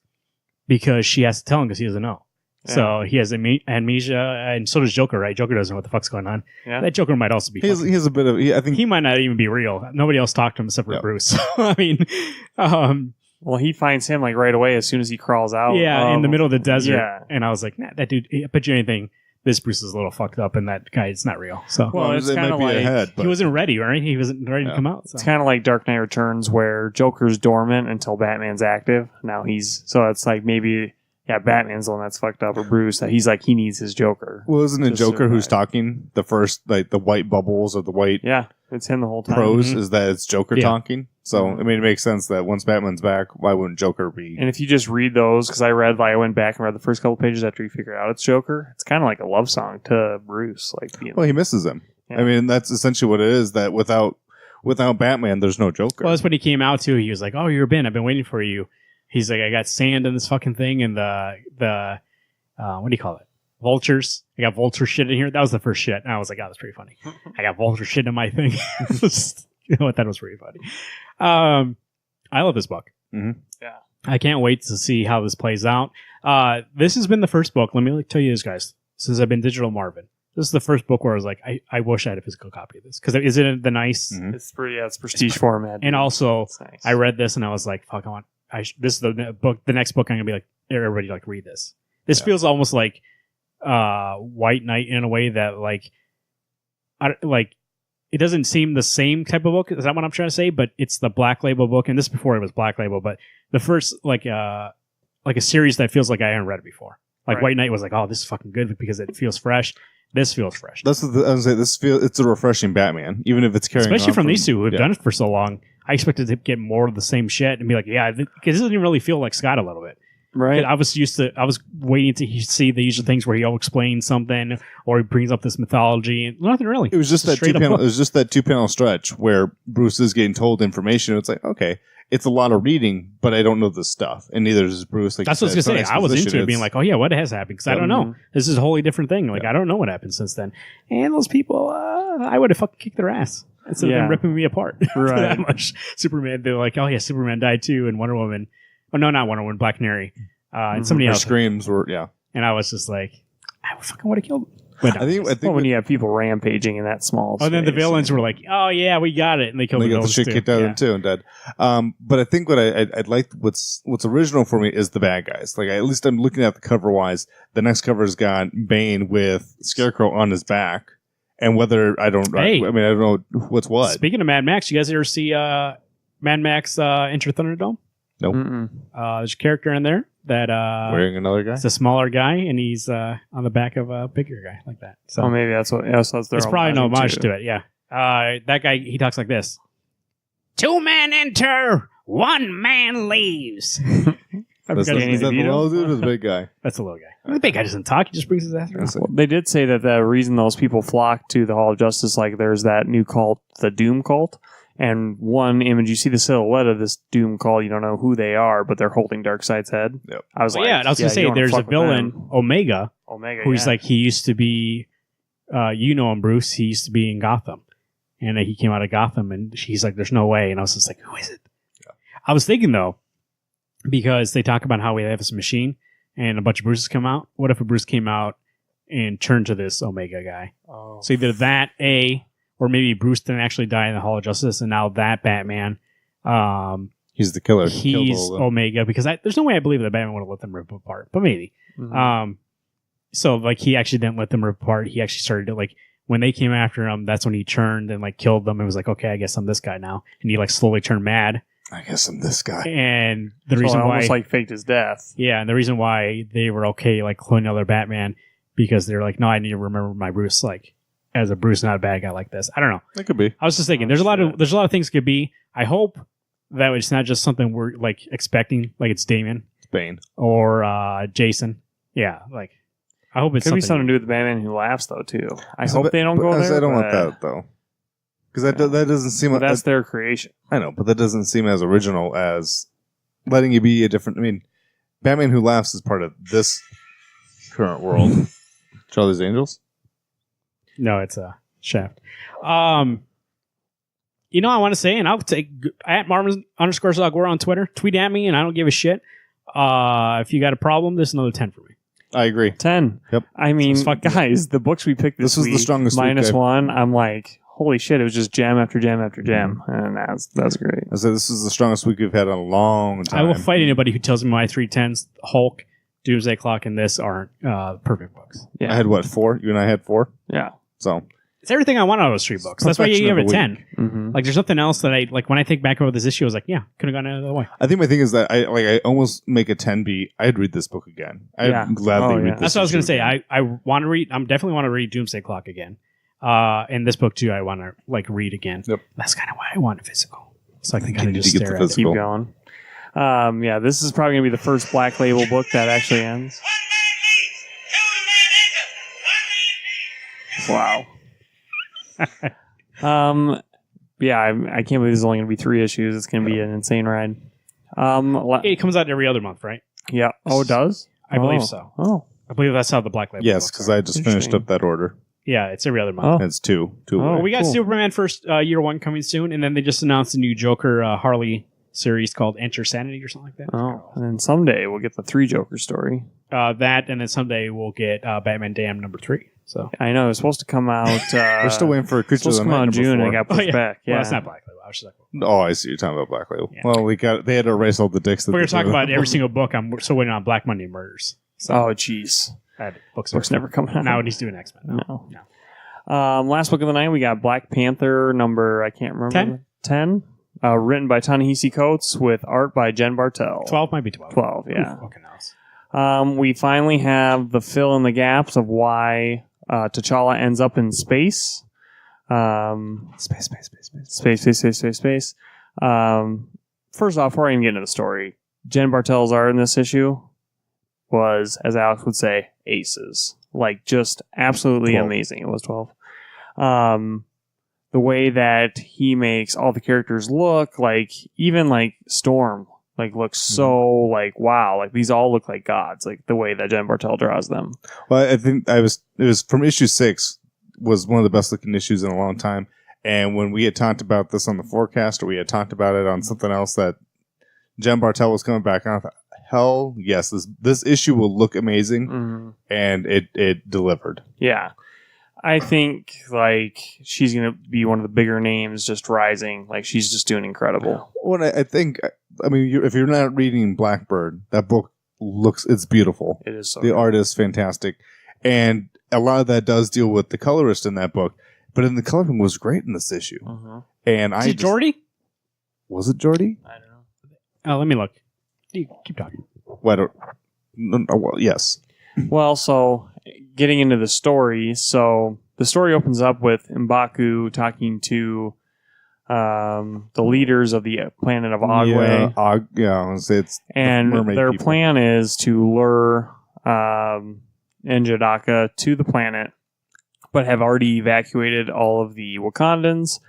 because she has to tell him because he doesn't know. Yeah. So he has amnesia, and so does Joker, right? Joker doesn't know what the fuck's going on. Yeah. That Joker might also be. He has a bit of. I think He might not even be real. Nobody else talked to him except for Yeah. Bruce. So, I mean, Well, he finds him like right away as soon as he crawls out. in the middle of the desert. Yeah. And I was like, nah, that dude. I bet you anything, this Bruce is a little fucked up, and that guy is not real. So Well, it's it kinda might be like- ahead, but he wasn't ready, right? He wasn't ready to Yeah. come out. So. It's kind of like Dark Knight Returns where Joker's dormant until Batman's active. Now so it's like maybe, Batman's the one that's fucked up, or Bruce, that he's like, he needs his Joker. well, isn't it to Joker who's survive. talking? The first, like the white bubbles or the white Yeah, it's him the whole time. prose Mhm. is that it's Joker Yeah. talking. So Mhm. I mean, it makes sense that once Batman's back, why wouldn't Joker be? And if you just read those, because I went back and read the first couple pages after you figure out it's Joker, it's kind of like a love song to Bruce. Like, being, Well, he misses him. Yeah. I mean, that's essentially what it is. That without Batman, there's no Joker. Well, that's when he came out too. He was like, "Oh, you're Ben. I've been waiting for you." He's like, "I got sand in this fucking thing, and the what do you call it? Vultures. I got vulture shit in here." That was the first shit. And I was like, "Oh, that's pretty funny." I got vulture shit in my thing. You know what? That was pretty funny. I love this book. Mhm. Yeah. I can't wait to see how this plays out. This has been the first book. Let me tell you this, guys. Since I've been Digital Marvin, this is the first book where I was like, I wish I had a physical copy of this because isn't it the nice? Mhm. it's pretty, it's prestige format. And also, It's nice. I read this and I was like, "Fuck, I want." This is the book. The next book, I'm gonna be like, everybody like read this. This Yeah. feels almost like White Knight in a way that like it doesn't seem the same type of book. Is that what I'm trying to say? But it's the Black Label book, and this before it was Black Label, but the first like a series that feels like I haven't read it before. Like Right. White Knight was like, "Oh, this is fucking good" because it feels fresh. This feels fresh. That's what I was saying. It's a refreshing Batman, even if it's carrying Especially on from these two who've yeah. done it for so long. I expected to get more of the same shit and be like, yeah, because this doesn't even really feel like Scott a little bit. right? I was waiting to see the usual things where he'll explain something or he brings up this mythology and nothing really. It was just It's a that straight up two-panel. book. It was just that 2-panel stretch where Bruce is getting told information. It's like, okay, it's a lot of reading, but I don't know this stuff, and neither does Bruce. Like That's you what I was said, gonna it's say. not I was exposition, into it, being it's- like, oh yeah, what has happened? Because I don't know. Mhm. This is a wholly different thing. Like Yeah. I don't know what happened since then. And those people, I would have fucking kicked their ass instead of Yeah. them ripping me apart for Right. that much. Superman, they're like, oh yeah, Superman died too, and Wonder Woman. Oh no, not Wonder Woman, Black Canary, and somebody her else. screams were yeah. And I was just like, I fucking would have killed him. But no. I think Well, when you have people rampaging in that small Oh, then the space. villains were like, "Oh yeah, we got it," and they killed they the got the villains shit too. kicked out of Yeah. them too and dead. But I think what I'd like what's original for me is the bad guys. Like at least I'm looking at the cover wise. The next cover's got Bane with Scarecrow on his back, and whether I don't, Hey. I mean I don't know what's what. Speaking of Mad Max, you guys ever see Mad Max Enter Thunderdome? Mm-mm. There's a character in there that Wearing another guy. it's a smaller guy, and he's on the back of a bigger guy like that. So Oh, maybe that's what. Yeah, so that's their it's probably no homage to to it. Yeah, that guy he talks like this: 2 men enter, 1 man leaves. I That's, forgot his Danny is that the name. DeVito? little dude or the big guy? That's the little guy. The big guy doesn't talk; he just brings his ass around. That's it. Well, they did say that the reason those people flock to the Hall of Justice, like there's that new cult, the Doom Cult, and one image you see the silhouette of this Doom Cult. You don't know who they are, but they're holding Darkseid's head. Yep. I was Well, like, yeah, and I was gonna you say wanna there's a fuck with villain, them. Omega, Omega, who's yeah. like he used to be you know him, Bruce, he used to be in Gotham, and he came out of Gotham, and she's like there's no way, and I was just like, who is it? I was thinking though, because they talk about how we have this machine and a bunch of Bruces come out, what if a Bruce came out and turned to this Omega guy? Oh. So either that or maybe Bruce didn't actually die in the Hall of Justice, and now that Batman He's the killer. He killed he's all of them. Omega, because there's no way I believe that Batman would have let them rip apart, but maybe. Mhm. So like he actually didn't let them rip apart. He actually started to like when they came after him. That's when he turned and like killed them. And was like, okay, I guess I'm this guy now. And he like slowly turned mad. I guess I'm this guy. And the So reason it why, almost like faked his death. yeah, and the reason why they were okay like cloning other Batman because they're like, no, I need to remember my Bruce like as a Bruce, not a bad guy like this. I don't know. It could be. I was just thinking, Oh, there's a lot shit. of things it could be. I hope that it's not just something we're like expecting, like it's Damien It's Bane. or Jason. Yeah, like I hope it's Could be something. something to do with the Batman who laughs though too. I So, hope they don't but go there. I don't want but- that though, because that doesn't seem. but that's their creation. I know, but that doesn't seem as original as letting you be a different. I mean, Batman Who Laughs is part of this current world. Charlie's Angels. No, it's a Shaft. You know, I want to say, and I'll take at Marvin_Zagora on Twitter. Tweet at me, and I don't give a shit. If you got a problem, this is another 10 for me. I agree. 10. Yep. I mean, So guys, the books we picked this was week, the strongest week minus I've- one, I'm like, holy shit, it was just jam after jam after jam. And that's great. I said this is the strongest week we've had in a long time. I will fight anybody who tells me my 310s, Hulk, Doomsday Clock, and this aren't perfect books. Yeah. I had what, 4? You and I had 4. Yeah. So It's everything I want out of those 3 books. That's why you Perfection give of it a a 10. Mm-hmm. Like, there's nothing else that I like. When I think back over this issue, I was like, yeah, could have gone another way. I think my thing is that I almost make a 10 be. I'd read this book again. I'd Yeah. gladly Oh, read yeah. this. That's what I was issue going to say. again. I want to read. I'm definitely want to read Doomsday Clock again. And this book too, I want to like read again. Yep. That's kind of why I want it physical. So I can kind You of need just to get stare the at it. physical. Keep going. Yeah, this is probably going to be the first Black Label book that actually ends. Wow. Yeah, I can't believe there's only going to be 3 issues. It's going to be an insane ride. It comes out every other month, right? Yeah. Oh, it does? I believe Oh. so. Oh. I believe that's how the Black Label. Yes, books because are. I just finished Interesting. up that order. Yeah, it's every other month. Oh. And it's 2. Oh, away. We got cool. Superman first year 1 coming soon, and then they just announced a new Joker Harley series called Enter Sanity or something like that. Oh. And then someday we'll get the 3 Joker story. That, and then someday we'll get Batman Damned #3. So I know. It was supposed to come out. We're still waiting for a Creature supposed of to the come out Night in June and it number got 4. pushed back. Yeah. well, that's not Black Label. I was just like, Oh, I see. You're talking about Black Label. Yeah. Well, they had to erase all the dicks. That we're they gonna talk did. about every single book. I'm still waiting on Black Monday Murders. So Oh, jeez. books Book's never coming out. Now he's doing X Men. No. Last book of the night, we got Black Panther number, I can't remember. 10? Written by Ta-Nehisi Coates with art by Jen Bartel. 12 might be 12. 12, yeah. Who fucking knows? We finally have the fill in the gaps of why T'Challa ends up in space. Space. First off, before I even get into the story, Jen Bartel's art in this issue was, as Alex would say, aces. Like, just absolutely 12. amazing. It was 12. The way that he makes all the characters look, like, even, like, Storm, like, looks so, like, wow. Like, these all look like gods, like, the way that Jen Bartel draws them. Well, I think it was from issue 6 was one of the best looking issues in a long time. And when we had talked about this on the forecast, or we had talked about it on something else that Jen Bartel was coming back on, I thought, hell yes, this issue will look amazing, Mm-hmm. and it delivered. Yeah. I think, like, she's going to be one of the bigger names just rising. Like, she's just doing incredible. Well, I think, I mean, if you're not reading Blackbird, that book it's beautiful. It is so The good. art is fantastic, and a lot of that does deal with the colorist in that book. But in the coloring was great in this issue, Mhm. and Is it Jordy? was it Jordy? I don't know. Oh, let me look. You keep talking. Well, well, yes. Well, so getting into the story, so the story opens up with M'Baku talking to the leaders of the planet of Ogwe, It's and mermaid their people. plan is to lure N'Jadaka to the planet, but have already evacuated all of the Wakandans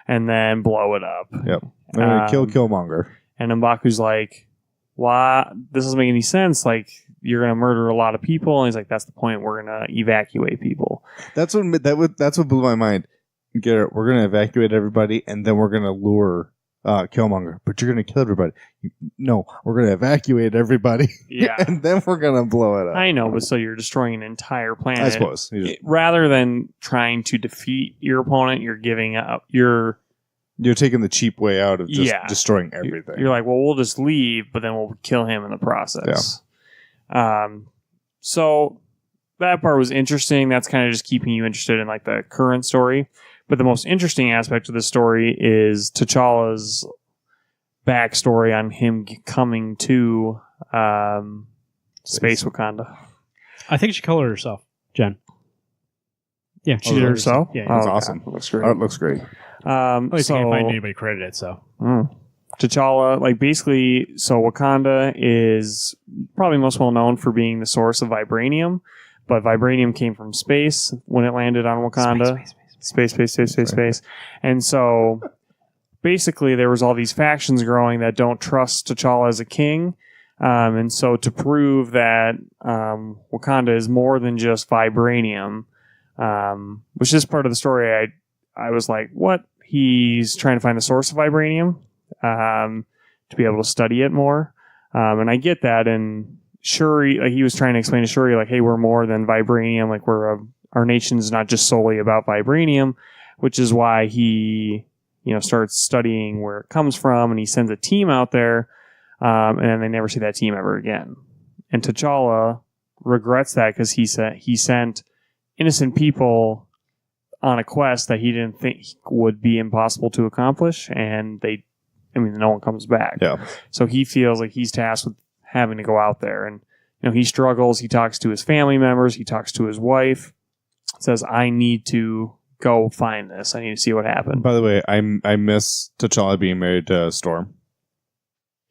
and then blow it up. They're gonna kill Killmonger. And M'Baku's like, why? This doesn't make any sense. Like, you're going to murder a lot of people. And he's like, that's the point. We're going to evacuate people. That's what blew my mind. Garrett, we're gonna evacuate everybody, and then we're gonna lure Killmonger. But you're gonna kill everybody. No, we're gonna evacuate everybody. Yeah. and then we're gonna blow it up. I know, but so you're destroying an entire planet. I suppose. You Rather than trying to defeat your opponent, you're giving up. You're taking the cheap way out of just Yeah. destroying everything. You're like, well, we'll just leave, but then we'll kill him in the process. So that part was interesting. That's kind of just keeping you interested in like the current story. But the most interesting aspect of the story is T'Challa's backstory on him coming to Space Wakanda. I think she colored herself, Jen. Yeah, She did it herself? Yeah, That's Oh, okay. awesome. Looks great. Art looks great. At least I can't find So anybody credited. So T'Challa, like basically, so Wakanda is probably most well known for being the source of vibranium, but vibranium came from space when it landed on Wakanda. Space. And so basically, there was all these factions growing that don't trust T'Challa as a king. And so to prove that Wakanda is more than just vibranium, which is part of the story, I was like, what? he's trying to find the source of vibranium to be able to study it more. And I get that. And Shuri, like, he was trying to explain to Shuri, like, hey, we're more than vibranium. Like, our nation's not just solely about vibranium, which is why he, starts studying where it comes from, and he sends a team out there, and then they never see that team ever again. And T'Challa regrets that because he sent innocent people on a quest that he didn't think would be impossible to accomplish, and no one comes back. Yeah. So he feels like he's tasked with having to go out there, and he struggles. He talks to his family members. He talks to his wife. Says, "I need to go find this. I need to see what happened." By the way, I miss T'Challa being married to Storm.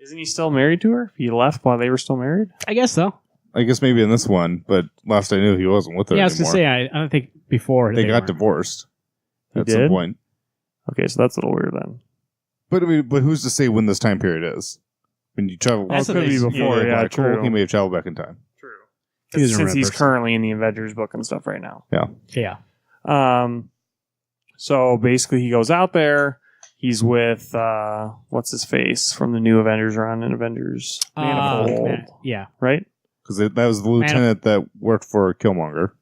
Isn't he still married to her? He left while they were still married? I guess so. I guess maybe in this one, but last I knew he wasn't with her Yeah, I was anymore. going to say, I don't think before they got weren't. divorced They at some did? point. Okay, so that's a little weird then. But who's to say when this time period is? When you travel, That's Well, it could be the thing. before, yeah, black hole, true. he may have traveled back in time. True. He doesn't Since remember he's person. currently in the Avengers book and stuff right now. Yeah. So basically he goes out there. He's with, what's his face from the new Avengers run in Avengers Manifold, Yeah. right? Because that was the lieutenant that worked for Killmonger.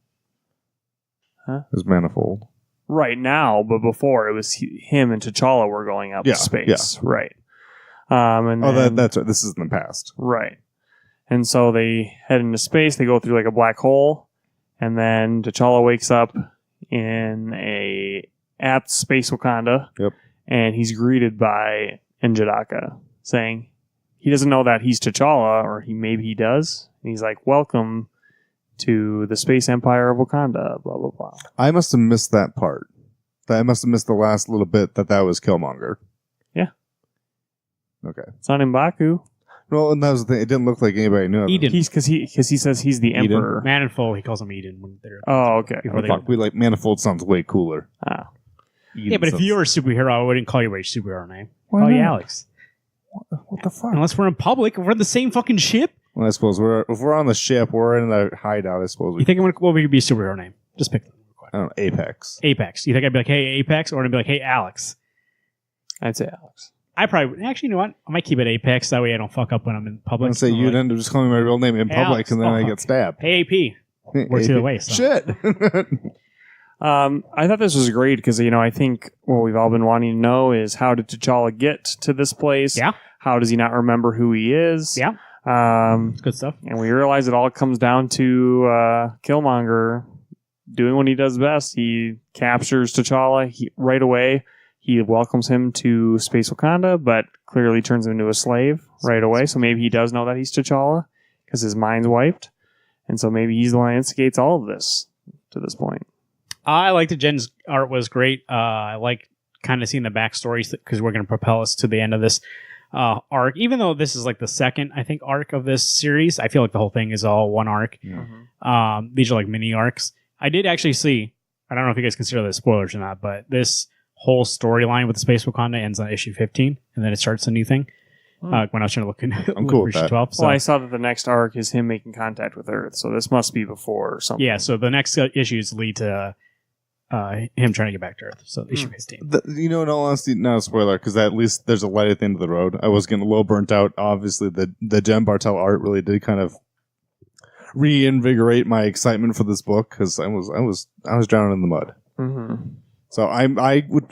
Huh? It was Manifold. Right now, but before it was him and T'Challa were going up Yeah, to space. Right. And Oh, then, that's right. This is in the past. right. And so they head into space. They go through like a black hole. And then T'Challa wakes up at Space Wakanda. Yep. And he's greeted by N'Jadaka saying he doesn't know that he's T'Challa, or maybe he does. And he's like, "Welcome to the Space Empire of Wakanda," blah, blah, blah. I must have missed that part. I must have missed the last little bit that was Killmonger. Yeah. Okay. It's not M'Baku. Well, and that was the thing. It didn't look like anybody knew. Eden. Because he says he's the Eden? Emperor. Manifold, he calls him Eden when they're. Oh, okay. Before they- Fuck, we like Manifold sounds way cooler. Ah. Yeah, but if you were a superhero, I wouldn't call you by your superhero name. Why Call you not? Alex. What the fuck? Unless we're in public, we're in the same fucking ship. Well, I suppose if we're on the ship, we're in the hideout. I suppose You we. think what would be a superhero name? Just pick them. I don't know, Apex. Apex. You think I'd be like, hey, Apex, or I'd be like, hey, Alex? I'd say Alex. I probably actually, you know what? I might keep it Apex. That way I don't fuck up when I'm in I'm public. gonna say I'm you'd like, end up just calling me my real name in Hey, public, Alex. and then Oh, I okay. get stabbed. Hey, AP. Works either way. So. Shit. I thought this was great because, I think what we've all been wanting to know is how did T'Challa get to this place? Yeah. How does he not remember who he is? Yeah. Good stuff. And we realize it all comes down to Killmonger doing what he does best. He captures T'Challa right away. He welcomes him to Space Wakanda, but clearly turns him into a slave right away. So maybe he does know that he's T'Challa because his mind's wiped. And so maybe he's the one that instigates all of this to this point. I liked it. Jen's art was great. I like kind of seeing the backstories because we're going to propel us to the end of this arc. Even though this is like the second, I think, arc of this series, I feel like the whole thing is all one arc. Yeah. These are like mini arcs. I did actually see, I don't know if you guys consider this spoilers or not, but this whole storyline with the Space Wakanda ends on issue 15, and then it starts a new thing. When I was trying to look into I'm cool with issue that. 12. So. Well, I saw that the next arc is him making contact with Earth, so this must be before or something. Yeah, so the next issues lead to him trying to get back to Earth. So issue 15. In all honesty, not a spoiler, because at least there's a light at the end of the road. I was getting a little burnt out. Obviously, the Jen Bartel art really did kind of reinvigorate my excitement for this book because I was drowning in the mud. Mm-hmm. So I would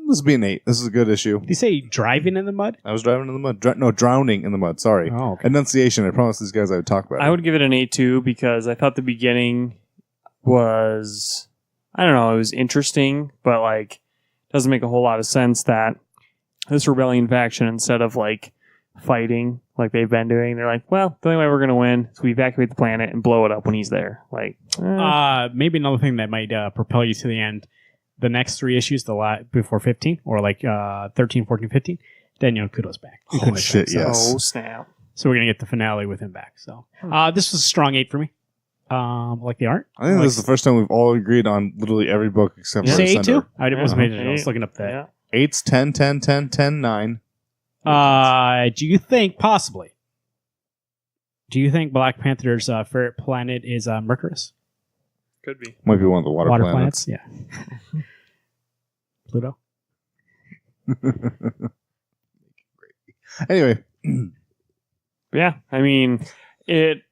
this would be an 8. This is a good issue. Did you say driving in the mud? I was driving in the mud. Drowning in the mud. Sorry. Oh, okay. Enunciation. I promised these guys I would talk about it. I would give it an 8 too because I thought the beginning was, I don't know, it was interesting, but like doesn't make a whole lot of sense that this rebellion faction, instead of like fighting like they've been doing, they're like, well, the only way we're going to win is we evacuate the planet and blow it up when he's there. Like, Maybe another thing that might propel you to the end. The next 3 issues, the lot before 15, or like 13, 14, 15, Daniel Kudo's back. Oh, shit, So- yes. oh snap. So we're gonna get the finale with him back. So this was a strong 8 for me. I like the art. I think this is the first time we've all agreed on literally every book except You for say 8 Ascender. too? I wasn't paying attention. I was Eight. looking up that. Yeah. 8's 10, 10, 10, 10, 9. Do you think possibly? Do you think Black Panther's favorite planet is Mercurus? Could be. Might be one of the water planets. Yeah. Pluto. Anyway, Yeah, I mean, it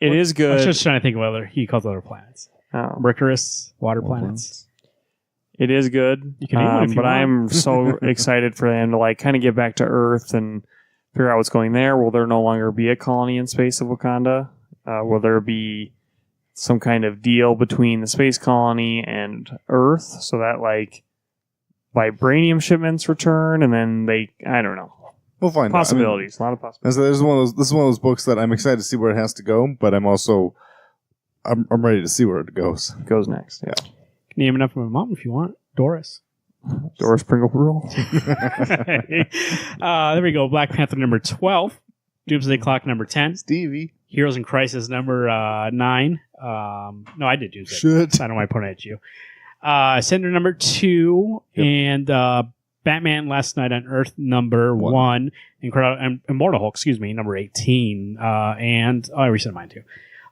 is I was good. just trying to think of other. He calls other planets. Mercurus, water planets. It is good. You can name one if you but want. I'm so excited for them to like kind of get back to Earth and figure out what's going there. Will there no longer be a colony in space of Wakanda? Will there be some kind of deal between the space colony and Earth so that like vibranium shipments return and then I don't know. we'll find Possibilities. A lot of possibilities. This is one of those books that I'm excited to see where it has to go, but I'm ready to see where it goes. Goes next. Yeah. Name it up from a mom if you want. Doris. Doris Pringle Rule. There we go. Black Panther number 12. Doomsday Clock number 10. Stevie. Heroes in Crisis number 9. No, I did Doomsday. Shit. I don't know why I pointed at you. Cinder number 2. Yep. And Batman Last Night on Earth number 1. Immortal Hulk, number 18. And I already said mine too.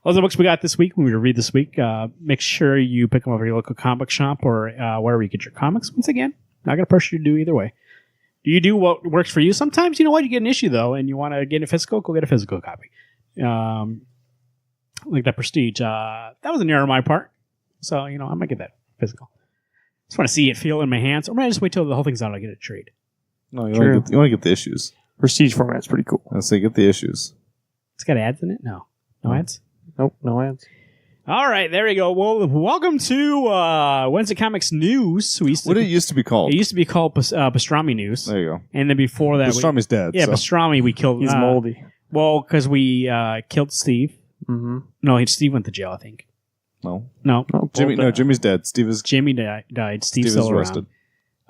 Those are the books we got this week. We read this week. Make sure you pick them up at your local comic book shop or wherever you get your comics. Once again, not going to pressure you to do either way. Do you do what works for you? Sometimes, you know what, you get an issue though, and you want to get a physical, go get a physical copy. Like that Prestige. That was an error on my part. So, I might get that physical. Just want to see it, feel it in my hands. Or might I just wait till the whole thing's out and I get a trade. No, you want to get the issues. Prestige format's pretty cool. I say get the issues. It's got ads in it? No. No ads? Nope, no ads. All right, there you go. Well, welcome to Wednesday Comics News. What did it used to be called? It used to be called Pastrami News. There you go. And then before that... Pastrami's dead. Yeah, so. Pastrami we killed... He's moldy. Well, because we killed Steve. Mm-hmm. No, Steve went to jail, I think. No. No. Jimmy's dead. Jimmy died. Steve's still arrested.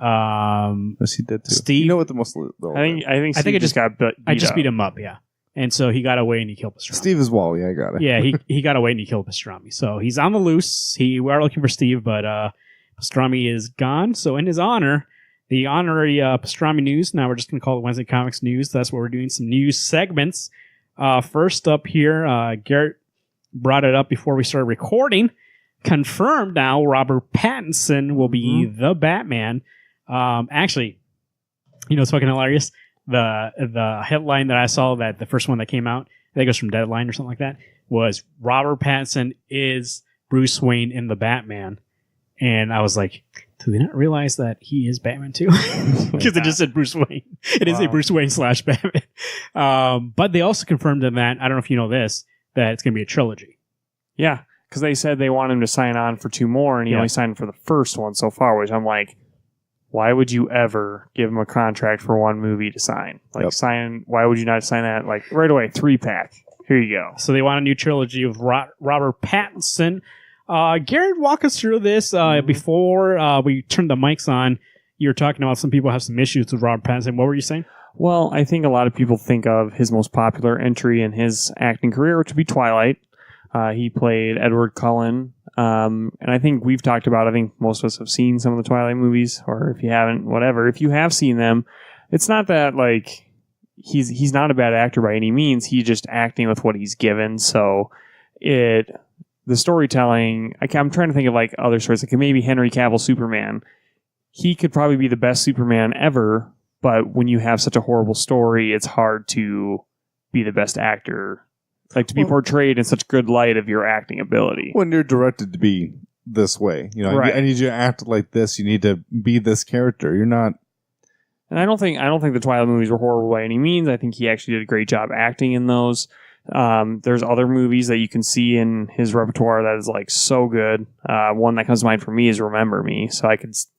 around. Yes, he did too. Steve... You know what the most... I think Steve just got beat I just up. beat him up, yeah. And so he got away and he killed Pastrami. Steve is Wally. I got it. Yeah, he got away and he killed Pastrami. So he's on the loose. We are looking for Steve, but Pastrami is gone. So in his honor, the honorary Pastrami News, now we're just going to call it Wednesday Comics News. That's what we're doing, some news segments. First up here, Garrett brought it up before we started recording. Confirmed now, Robert Pattinson will be the Batman. Actually, it's fucking hilarious. The headline that I saw, that the first one that came out, I think it was from Deadline or something like that, was Robert Pattinson is Bruce Wayne in the Batman. And I was like, do they not realize that he is Batman too? Because it just said Bruce Wayne. It is a Bruce Wayne / Batman. But they also confirmed in that, I don't know if you know this, that it's going to be a trilogy. Yeah, because they said they want him to sign on for 2 more, and he only signed for the first one so far, which I'm like, why would you ever give him a contract for 1 movie to sign? Why would you not sign that right away? 3-pack. Here you go. So they want a new trilogy with Robert Pattinson. Garrett, walk us through this. Before we turned the mics on, you were talking about some people have some issues with Robert Pattinson. What were you saying? Well, I think a lot of people think of his most popular entry in his acting career, which would be Twilight. He played Edward Cullen. And I think we've talked about, I think most of us have seen some of the Twilight movies, or if you haven't, whatever. If you have seen them, it's not that he's not a bad actor by any means. He's just acting with what he's given. So the storytelling, I'm trying to think of other stories. Maybe Henry Cavill Superman. He could probably be the best Superman ever, but when you have such a horrible story, it's hard to be the best actor. To be portrayed in such good light of your acting ability. When you're directed to be this way, right. I need you to act like this. You need to be this character. You're not. And I don't think the Twilight movies were horrible by any means. I think he actually did a great job acting in those. There's other movies that you can see in his repertoire that is so good. One that comes to mind for me is Remember Me. So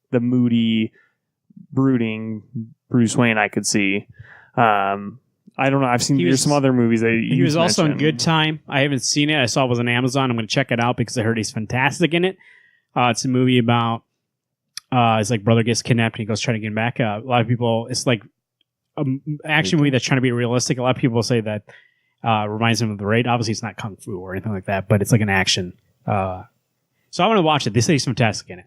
the moody, brooding Bruce Wayne I could see. I don't know. I've seen there's some other movies that he was also in Good Time. I haven't seen it. I saw it was on Amazon. I'm going to check it out because I heard he's fantastic in it. It's a movie about his brother gets kidnapped and he goes trying to get him back. A lot of people, it's an action movie that's trying to be realistic. A lot of people say that reminds him of The Raid. Obviously, it's not kung fu or anything like that, but it's an action. So I'm going to watch it. They say he's fantastic in it.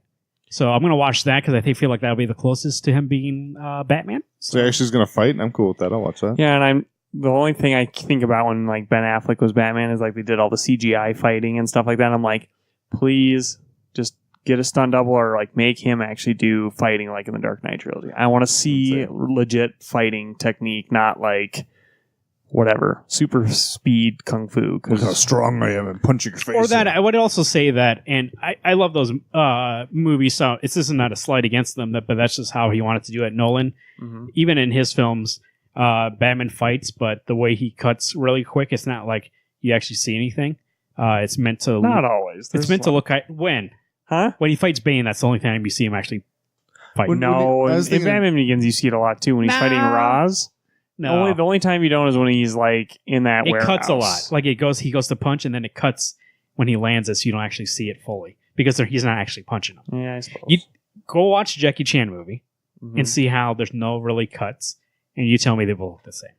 So I'm going to watch that because I feel like that'll be the closest to him being Batman. So actually, he's going to fight, and I'm cool with that. I'll watch that. Yeah, and the only thing I think about when Ben Affleck was Batman is they did all the CGI fighting and stuff like that. I'm like, please just get a stunt double or like make him actually do fighting like in the Dark Knight trilogy. I want to see legit fighting technique, not like whatever super speed kung fu. Look how strong I am and punching your face. Or that I would also say that, and I love those movies. So this is not a slight against them, but that's just how he wanted to do it. Nolan, even in his films, Batman fights, but the way he cuts really quick, it's not like you actually see anything. It's meant to not always. It's meant to look like when he fights Bane. That's the only time you see him actually fight. In Batman Begins, you see it a lot too when he's fighting Ra's. No, the only time you don't is when he's like in that warehouse. It cuts a lot. Like he goes to punch, and then it cuts when he lands it, so you don't actually see it fully because he's not actually punching him. Yeah, I suppose. You go watch a Jackie Chan movie and see how there's no really cuts, and you tell me they both look the same.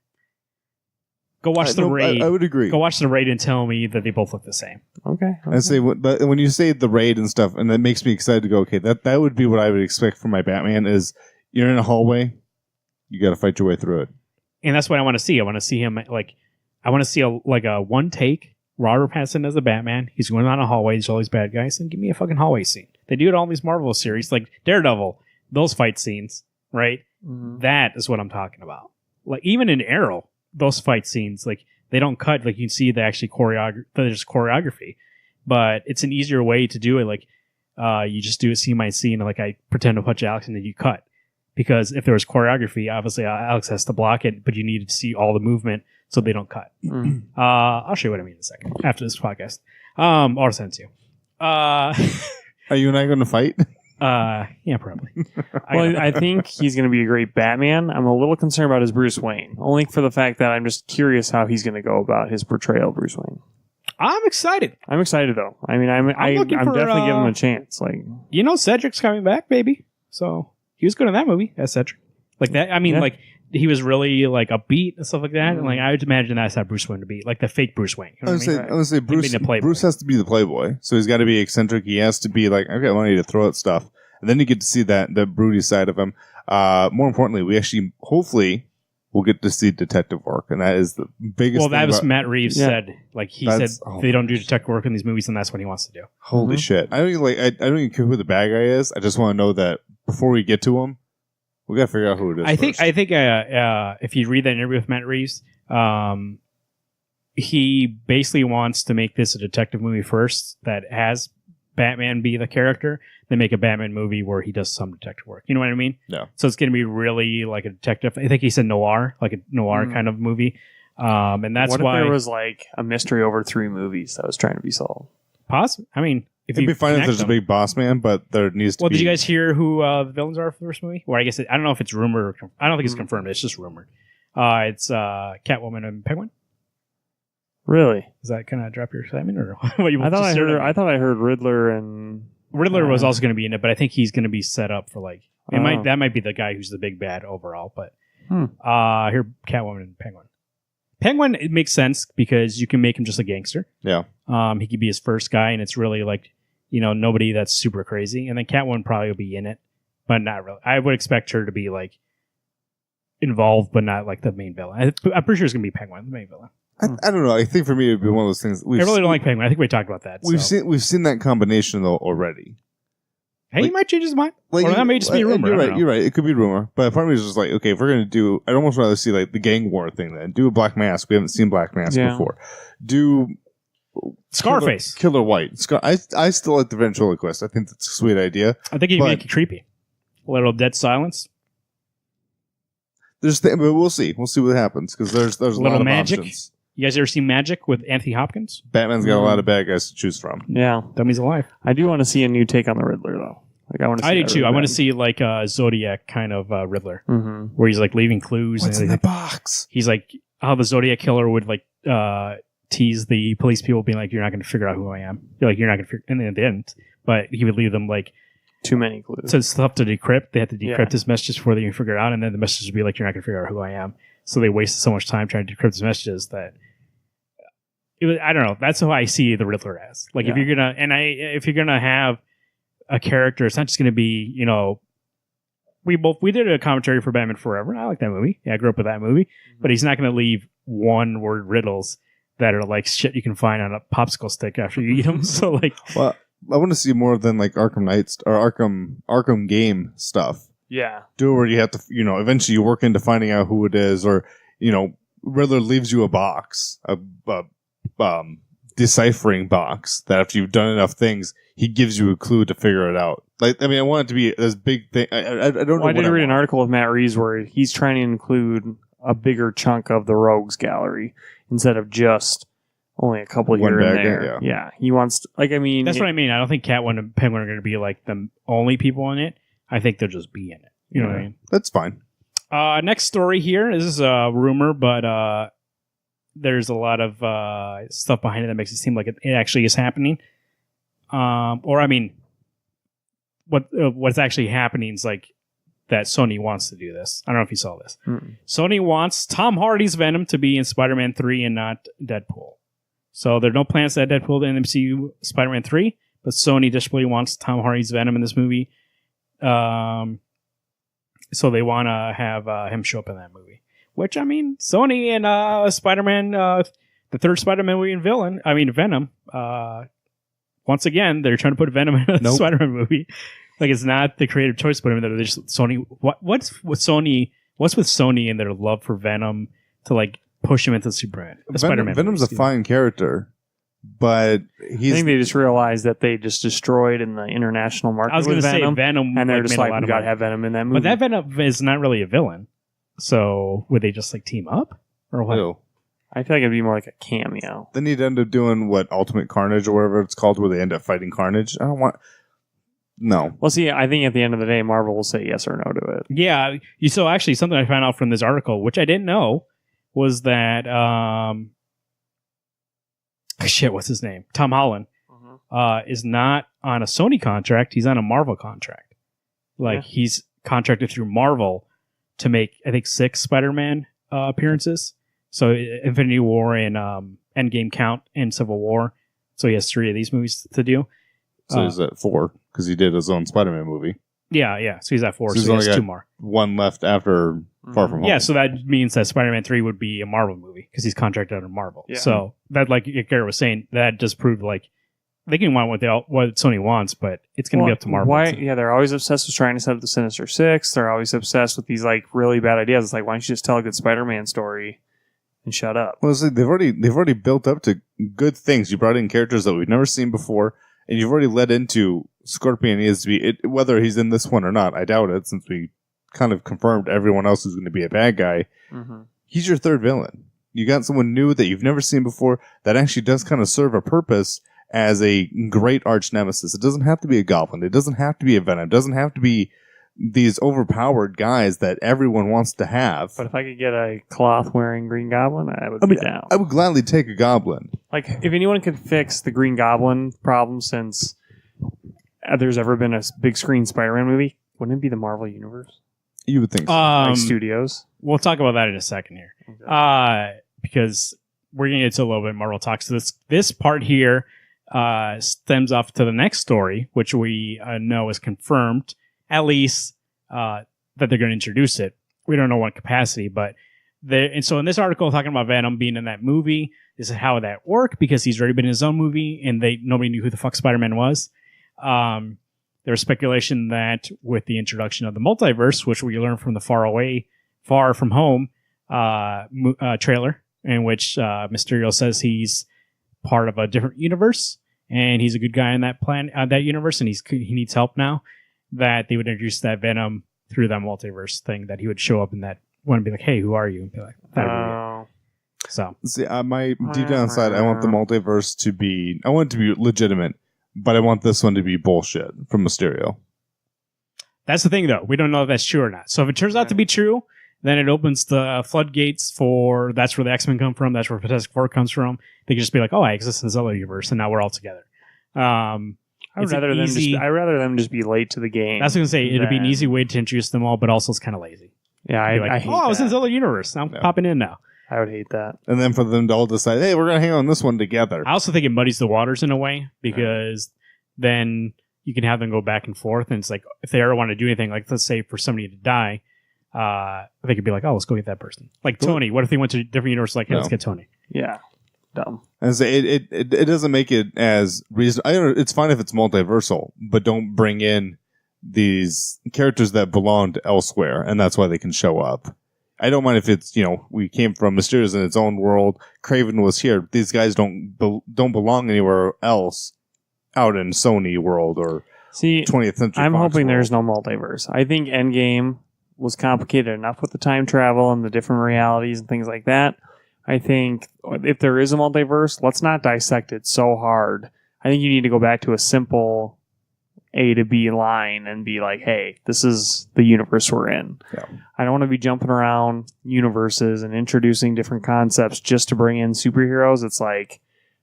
Go watch The Raid. I would agree. Go watch The Raid and tell me that they both look the same. Okay. I say when you say The Raid and stuff, and that makes me excited to go. Okay, that would be what I would expect from my Batman. Is you're in a hallway, you got to fight your way through it. And that's what I want to see. I want to see him I want to see a one take. Robert Pattinson as the Batman. He's going down a hallway. There's all these bad guys, and give me a fucking hallway scene. They do it all in these Marvel series, like Daredevil. Those fight scenes, right? That is what I'm talking about. Like even in Arrow, those fight scenes, like they don't cut. Like you can see there's choreography, but it's an easier way to do it. Like you just do a scene by scene. Like I pretend to punch Alex, and then you cut. Because if there was choreography, obviously Alex has to block it, but you need to see all the movement so they don't cut. I'll show you what I mean in a second after this podcast. I'll send it to you. Are you and I going to fight? Yeah, probably. Well, I think he's going to be a great Batman. I'm a little concerned about his Bruce Wayne, only for the fact that I'm just curious how he's going to go about his portrayal of Bruce Wayne. I'm excited. I'm excited though. I mean, I'm definitely giving him a chance. Like Cedric's coming back, baby. So. He was good in that movie as Cedric. Like that. I mean, like he was really like upbeat and stuff like that. And like I would imagine that's how Bruce Wayne would be, like the fake Bruce Wayne. You know I would say Bruce has to be the playboy, so he's got to be eccentric. He has to be like, okay, I want you to throw at stuff, and then you get to see the broody side of him. More importantly, we actually hopefully will get to see detective work, and that is the biggest. Well, that was Matt Reeves said. Like he said, they don't do detective work in these movies, and that's what he wants to do. Holy shit! I don't even care who the bad guy is. I just want to know that before we get to him. We gotta figure out who it is. I think if you read that interview with Matt Reeves, he basically wants to make this a detective movie first that has Batman be the character, then make a Batman movie where he does some detective work. You know what I mean? Yeah. So it's gonna be really like a detective. I think he said noir, like a noir kind of movie. And that's why there was like a mystery over 3 movies that was trying to be solved. Possibly. I mean. It'd be fine if there's a big boss man, but there needs to be... Well, did you guys hear who the villains are for the first movie? Or I guess I don't know if it's rumored. I don't think it's confirmed. It's just rumored. It's Catwoman and Penguin. Really? Does that kind of drop your excitement, or what? I thought I heard Riddler and Riddler was also going to be in it, but I think he's going to be set up for like that might be the guy who's the big bad overall. But here, Catwoman and Penguin. Penguin, it makes sense because you can make him just a gangster. Yeah. He could be his first guy, and it's really like, nobody that's super crazy. And then Catwoman probably will be in it, but not really. I would expect her to be like involved, but not like the main villain. I'm pretty sure it's gonna be Penguin, the main villain. I don't know. I think for me, it'd be one of those things. I really don't like Penguin. I think we talked about that. We've seen that combination though already. Hey, he might change his mind. Or that may just be a rumor. You're right. It could be rumor. But part of me is just like, okay, if we're going to do... I'd almost rather see like the gang war thing then. Do a Black Mask. We haven't seen Black Mask before. Do... Scarface. Killer White. I still like the ventriloquist. I think that's a sweet idea. I think he'd make it creepy. A little dead silence. But we'll see. We'll see what happens. Because there's a lot of magic. options. You guys ever seen Magic with Anthony Hopkins? Batman's got a lot of bad guys to choose from. Yeah. Dummy's alive. I do want to see a new take on the Riddler, though. I do too. I want to see like a Zodiac kind of Riddler, where he's like leaving clues. What's in the box? He's like how the Zodiac killer would like tease the police people, being like, "You're not going to figure out who I am." You're not going to figure, and then they didn't. But he would leave them like too many clues. So stuff to decrypt. They had to decrypt his messages before they even figure it out, and then the messages would be like, "You're not going to figure out who I am." So they wasted so much time trying to decrypt his messages that. I don't know. That's how I see the Riddler as. Like if you're gonna have a character, it's not just gonna be, we did a commentary for Batman Forever. I like that movie. Yeah, I grew up with that movie. But he's not gonna leave one word riddles that are like shit you can find on a popsicle stick after you eat them. So like, well, I want to see more than like Arkham Knights or Arkham game stuff. Yeah. Do it where you have to, eventually you work into finding out who it is, or Riddler leaves you a box, a deciphering box that after you've done enough things, he gives you a clue to figure it out. Like, I mean, I want it to be this big thing. I don't know. I did read an article with Matt Reeves where he's trying to include a bigger chunk of the Rogues Gallery instead of just only a couple One here and bag, there. Yeah. He wants to, like, I mean, That's what I mean. I don't think Catwoman and Penguin are going to be like the only people in it. I think they'll just be in it. You know what I mean? That's fine. Next story here. This is a rumor, but there's a lot of stuff behind it that makes it seem like it actually is happening. Or I mean, what's actually happening is like that Sony wants to do this. I don't know if you saw this. Mm-mm. Sony wants Tom Hardy's Venom to be in Spider-Man 3 and not Deadpool. So there are no plans to add Deadpool to MCU Spider-Man 3, but Sony desperately wants Tom Hardy's Venom in this movie. So they want to have him show up in that movie. Which, I mean, Sony and Spider-Man, the third Spider-Man movie and Venom, once again, they're trying to put Venom in a Nope. Spider-Man movie. Like, it's not the creative choice to put him in there. They're just Sony. What's with Sony and their love for Venom to, like, push him into the Spider-Man Venom's movies, a fine character, but I think they just realized that they just destroyed in the international market I was going with to say Venom, Venom, and they're like, just made a like, lot we of got to money. have Venom in that movie. But that Venom is not really a villain. So would they just like team up or what? Ew. I feel like it'd be more like a cameo. Then you'd end up doing what Ultimate Carnage or whatever it's called, where they end up fighting Carnage. I don't want. No. Well, see, I think at the end of the day, Marvel will say yes or no to it. Yeah. So actually something I found out from this article, which I didn't know, was that what's his name? Tom Holland is not on a Sony contract. He's on a Marvel contract. Like he's contracted through Marvel to make, I think, 6 Spider-Man appearances. So Infinity War and Endgame count and Civil War. So he has 3 of these movies to do. So he's at 4 because he did his own Spider-Man movie. Yeah. So he's at 4. So So, he's he only has got 2 more. One left after Far From Home. Yeah, so that means that Spider-Man 3 would be a Marvel movie because he's contracted under Marvel. Yeah. So that, like Garrett was saying, that just proved like they can want what Sony wants, but it's going to be up to Marvel. Why? Yeah, they're always obsessed with trying to set up the Sinister Six. They're always obsessed with these like really bad ideas. It's like, why don't you just tell a good Spider-Man story and shut up? Well, see, they've already built up to good things. You brought in characters that we've never seen before, and you've already led into Scorpion needs to be whether he's in this one or not. I doubt it, since we kind of confirmed everyone else is going to be a bad guy. Mm-hmm. He's your third villain. You got someone new that you've never seen before that actually does kind of serve a purpose as a great arch nemesis. It doesn't have to be a Goblin. It doesn't have to be a Venom. It doesn't have to be these overpowered guys that everyone wants to have. But if I could get a cloth-wearing Green Goblin, I would be down. I would gladly take a Goblin. Like, if anyone could fix the Green Goblin problem since there's ever been a big screen Spider-Man movie, wouldn't it be the Marvel Universe? You would think so. Like Studios? We'll talk about that in a second here. Okay. Because we're going to get to a little bit of Marvel talk. So this part here stems off to the next story, which we know is confirmed, at least that they're going to introduce it. We don't know what capacity, but and so in this article talking about Venom being in that movie, this is how that worked because he's already been in his own movie and nobody knew who the fuck Spider-Man was. There was speculation that with the introduction of the multiverse, which we learned from the Far From Home trailer, in which Mysterio says he's part of a different universe and he's a good guy in that universe, and he needs help now. That they would introduce that Venom through that multiverse thing. That he would show up in that one and be like, "Hey, who are you?" And be like, "That'd be it." So see, my deep down inside, I want the multiverse to be. I want it to be legitimate, but I want this one to be bullshit from Mysterio. That's the thing, though. We don't know if that's true or not. So if it turns out to be true, then it opens the floodgates for that's where the X-Men come from. That's where Fantastic Four comes from. They can just be like, "Oh, I exist in this other universe, and now we're all together." I'd rather them just be late to the game. That's what I was going to say. It'd be an easy way to introduce them all, but also it's kind of lazy. Yeah, I hate I was in that. this other universe. I'm popping in now. I would hate that. And then for them to all decide, hey, we're going to hang on this one together. I also think it muddies the waters in a way because then you can have them go back and forth. And it's like, if they ever want to do anything, like let's say for somebody to die, they could be like, oh, let's go get that person. Like Tony. What if they went to a different universe? Like, hey, let's get Tony. Yeah. dumb. And so it doesn't make it as reasonable. I don't know, it's fine if it's multiversal, but don't bring in these characters that belonged elsewhere, and that's why they can show up. I don't mind if it's, we came from Mysterio's in its own world. Craven was here. These guys don't belong anywhere else out in Sony world or 20th century. I'm Fox hoping world. there's no multiverse. I think Endgame was complicated enough with the time travel and the different realities and things like that. I think if there is a multiverse, let's not dissect it so hard. I think you need to go back to a simple A to B line and be like, hey, this is the universe we're in. Yeah. I don't want to be jumping around universes and introducing different concepts just to bring in superheroes. It's like,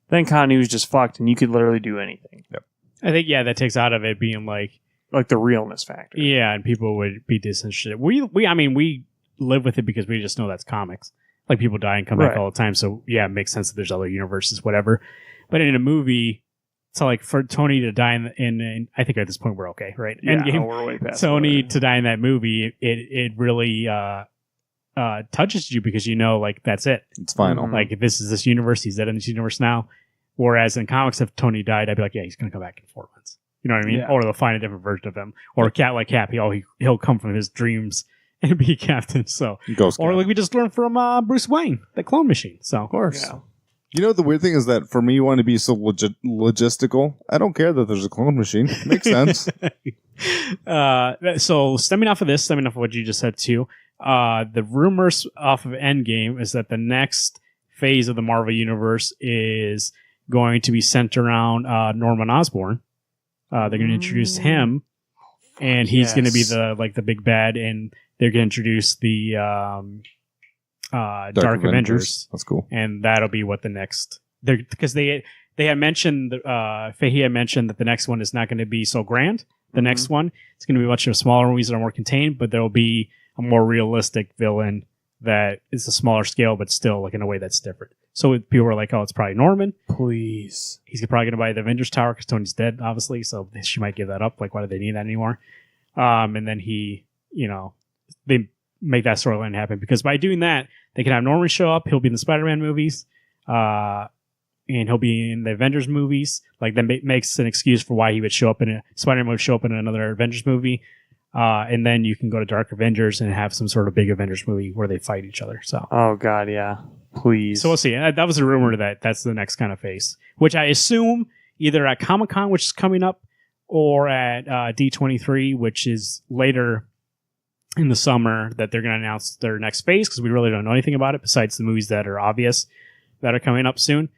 then continuity is just fucked and you could literally do anything. Yep. I think, that takes out of it being like the realness factor. Yeah, and people would be disinterested. We live with it because we just know that's comics. Like, people die and come back all the time, so yeah, it makes sense that there's other universes, whatever. But in a movie, so like for Tony to die in I think at this point we're okay, right? Yeah, Endgame, we're way past Tony to die in that movie, it really touches you because like that's it. It's final. Mhm. Like, if this is this universe, he's dead in this universe now. Whereas in comics, if Tony died, I'd be like, yeah, he's gonna come back in 4 months. You know what I mean? Yeah. Or they'll find a different version of him. Or Cap, he'll come from his dreams and be Captain. So, Ghost or Cat. like we just learned from Bruce Wayne, the clone machine. So, Of course. Yeah. The weird thing is that for me, you want to be so logistical. I don't care that there's a clone machine. Makes sense. So stemming off of what you just said too, the rumors off of Endgame is that the next phase of the Marvel Universe is going to be centered around Norman Osborn. They're going to introduce him, and he's going to be the big bad, and they're going to introduce the Dark Avengers. That's cool. And that'll be what the next, because they had mentioned Fahey had mentioned that the next one is not going to be so grand. The next one, it's going to be a bunch of smaller movies that are more contained, but there will be a more realistic villain that is a smaller scale, but still like in a way that's different. So people were like, "Oh, it's probably Norman. Please." He's probably going to buy the Avengers Tower because Tony's dead, obviously. So she might give that up. Like, why do they need that anymore? And then they make that storyline happen because by doing that, they can have Norman show up. He'll be in the Spider-Man movies, and he'll be in the Avengers movies. Like, that makes an excuse for why he would show up in Spider-Man would show up in another Avengers movie. And then you can go to Dark Avengers and have some sort of big Avengers movie where they fight each other. So, oh god, yeah, please. So we'll see. That was a rumor that that's the next kind of phase, which I assume either at Comic-Con, which is coming up, or at D23, which is later in the summer, that they're going to announce their next phase because we really don't know anything about it besides the movies that are obvious that are coming up soon.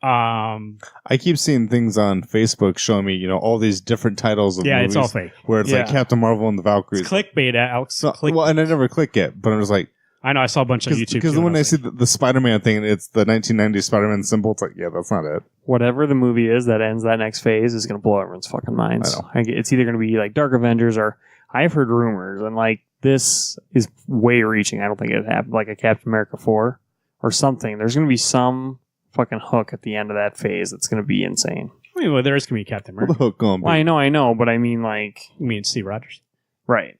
I keep seeing things on Facebook showing me, all these different titles of movies. It's all fake. Where it's like Captain Marvel and the Valkyries. It's clickbait, Alex. So, well, and I never click it, but I was like, I know, I saw a bunch on YouTube. Because when I see the Spider-Man thing, it's the 1990 Spider-Man symbol. It's like, yeah, that's not it. Whatever the movie is that ends that next phase is going to blow everyone's fucking minds. I know. It's either going to be like Dark Avengers or I've heard rumors, and like this is way reaching. I don't think it happened, like a Captain America 4 or something. There's going to be some fucking hook at the end of that phase that's going to be insane. I mean, well, there is going to be Captain Where the America. hook going? Well, I know, but I mean, like, You mean Steve Rogers? right?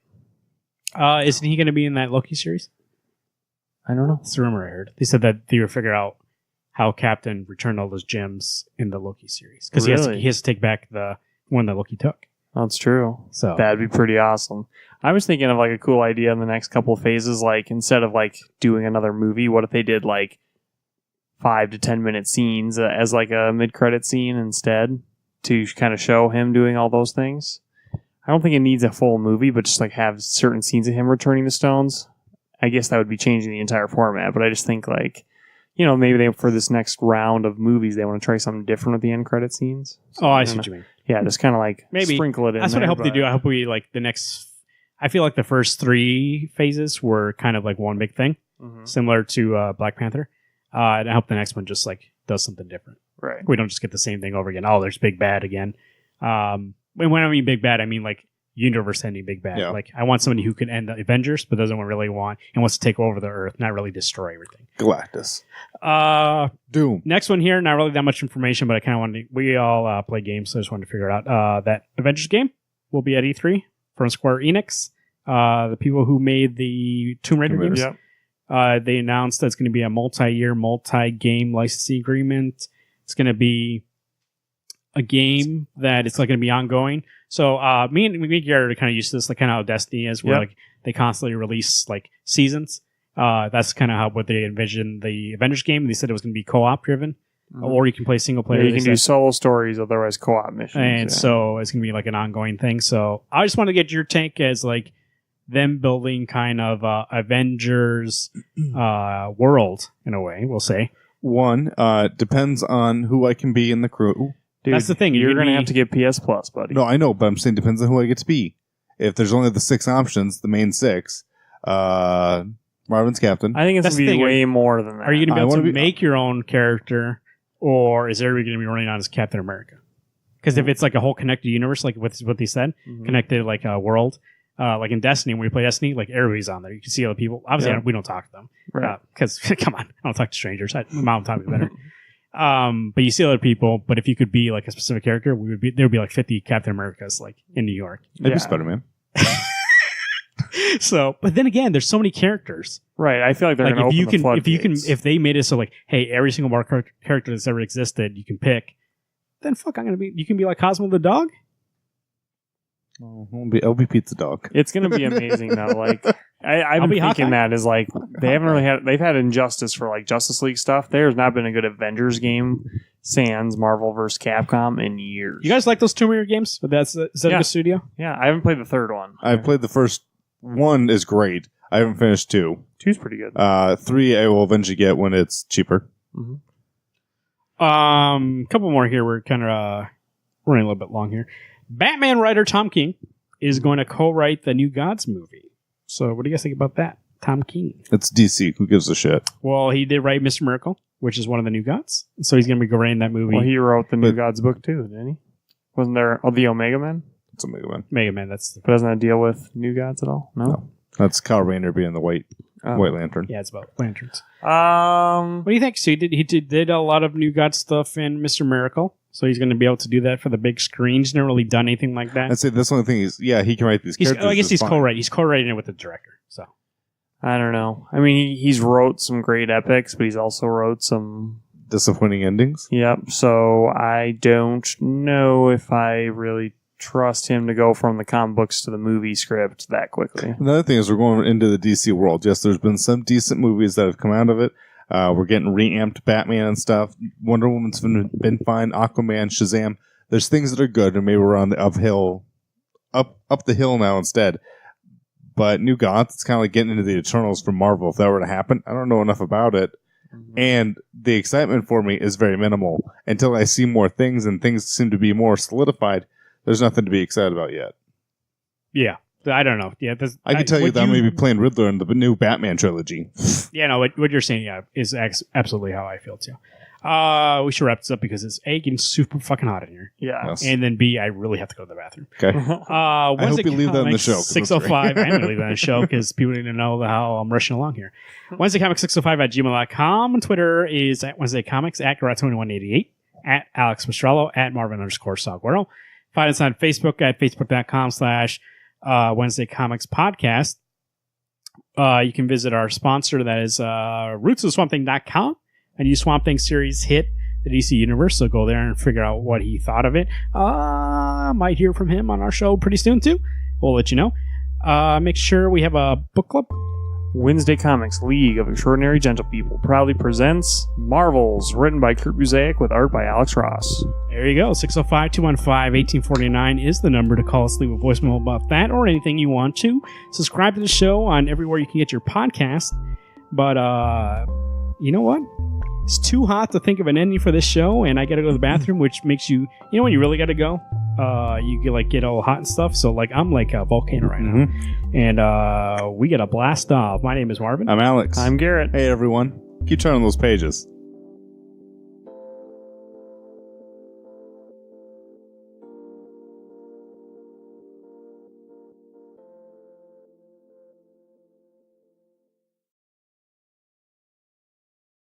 Isn't he going to be in that Loki series? I don't know. That's the rumor I heard. They said that they would figure out how Captain returned all those gems in the Loki series because Really? he has to take back the one that Loki took. That's true. So That'd be pretty awesome. I was thinking of like a cool idea in the next couple of phases, like instead of like doing another movie, what if they did like 5 to 10 minute scenes as like a mid-credit scene instead to kind of show him doing all those things? I don't think it needs a full movie, but just like have certain scenes of him returning the stones. I guess that would be changing the entire format, but I just think like, maybe they for this next round of movies they want to try something different with the end credit scenes. So, I see what you mean. Yeah, just kind of like Maybe. sprinkle it in. That's what I there, hope they but- do. I hope we like the next. I feel like the first 3 phases were kind of like one big thing, Mhm. similar to Black Panther. And I hope the next one just like does something different. Right. We don't just get the same thing over again. Oh, there's Big Bad again. When I mean Big Bad, I mean like universe-ending Big Bad. Yeah. Like I want somebody who can end the Avengers, but doesn't really want and wants to take over the Earth, not really destroy everything. Galactus. Doom. Next one here, not really that much information, but I kind of wanted to, we all play games, so I just wanted to figure it out. That Avengers game will be at E3 from Square Enix. The people who made the Tomb Raider Tomb Raider. games. Yep. They announced that it's going to be a multi-year, multi-game licensing agreement. It's going to be a game that it's like going to be ongoing. So me and Gary are kind of used to this, like kind of how Destiny is, where like they constantly release like seasons. That's kind of how what they envisioned the Avengers game. They said it was going to be co-op driven, or you can play single player. Yeah, you can do solo stories, otherwise co-op missions. And so it's going to be like an ongoing thing. So I just want to get your take as like them building kind of Avengers world in a way, we'll say. One, depends on who I can be in the crew. Dude, that's the thing. You're going to have to get PS Plus, buddy. No, I know, but I'm saying depends on who I get to be. If there's only the 6 options, the main 6, Marvin's captain. I think it's That's going the to be thing. way more than that. Are you going to I be able wanna to be- make your own character, or is everybody going to be running on as Captain America? Because if it's like a whole connected universe, like what they said, connected like a world, like in Destiny, when we play Destiny, like everybody's on there. You can see other people. Obviously, we don't talk to them. Right. Because, come on, I don't talk to strangers. My mom taught me better. But you see other people. But if you could be like a specific character, there would be like 50 Captain Americas like in New York. Maybe Spider-Man. So, but then again, there's so many characters. Right. I feel like they're Like going to open the floodgates. if they made it so like, hey, every single Marvel character that's ever existed, you can pick. Then fuck, you can be like Cosmo the dog. Oh, I'll be Pizza Dog. It's going to be amazing though. Like I've I'll been be thinking Hawkeye. that is like they've had Injustice for like Justice League stuff. There's not been a good Avengers game sans Marvel vs. Capcom in years. You guys like those Tomb Raider games? Is that a good studio? Yeah, I haven't played the third one. I've played the first one is great. I haven't finished 2. 2's pretty good. 3 I will eventually get when it's cheaper. Couple more here. We're kind of running a little bit long here. Batman writer Tom King is going to co-write the New Gods movie. So what do you guys think about that? Tom King. It's DC. Who gives a shit? Well, he did write Mr. Miracle, which is one of the New Gods. So he's going to be writing that movie. Well, he wrote the New But- Gods book too, didn't he? Wasn't there the Omega Man? It's a Mega Man. Mega Man. That's But doesn't that deal with New Gods at all? No. That's Kyle Rayner being the White Oh. Lantern. yeah, it's about lanterns. Um, What do you think? So he did a lot of New God stuff in Mr. Miracle. So he's going to be able to do that for the big screen. He's never really done anything like that. I'd say that's the only thing is, he can write these characters. I guess he's fine. co-writing. He's co-writing it with the director. So I don't know. I mean, he's wrote some great epics, but he's also wrote some. Disappointing endings. Yep. So I don't know if I really trust him to go from the comic books to the movie script that quickly. Another thing is we're going into the DC world. Yes, there's been some decent movies that have come out of it. We're getting reamped Batman and stuff. Wonder Woman's been fine. Aquaman, Shazam. There's things that are good, and maybe we're on the uphill, up the hill now instead. But New Gods, it's kind of like getting into the Eternals from Marvel. If that were to happen, I don't know enough about it, and the excitement for me is very minimal until I see more things, and things seem to be more solidified. There's nothing to be excited about yet. yeah, I don't know. Yeah, I can tell you what that I'm going to be playing Riddler in the new Batman trilogy. Yeah, no, what you're saying, is absolutely how I feel too. We should wrap this up because it's A, getting super fucking hot in here, Yeah. Yes. and then B, I really have to go to the bathroom. Okay. I hope you leave that in the show, 'cause that's 605. great. I'm going to leave that in the show because people need to know how I'm rushing along here. Wednesday Comics 605 at gmail.com. Twitter is at Wednesday Comics, at Garrett2188, at Alex Mastrello, at Marvin_Salguero. Find us on Facebook at Facebook.com/Wednesday Comics Podcast. You can visit our sponsor, that is rootsofswampthing.com, and use Swamp Thing series hit the DC Universe. So go there and figure out what he thought of it. Might hear from him on our show pretty soon too. We'll let you know. Make sure we have a book club. Wednesday Comics League of Extraordinary Gentle People proudly presents Marvels, written by Kurt Busiek with art by Alex Ross. There you go. 605-215-1849 is the number to call us. Leave a voicemail about that or anything you want to. Subscribe to the show on everywhere you can get your podcast. But you know what? It's too hot to think of an ending for this show, and I got to go to the bathroom, which makes you know when you really got to go. You get all hot and stuff. So I'm like a volcano right now, and we get a blast off. My name is Marvin. I'm Alex. I'm Garrett. Hey, everyone. Keep turning those pages.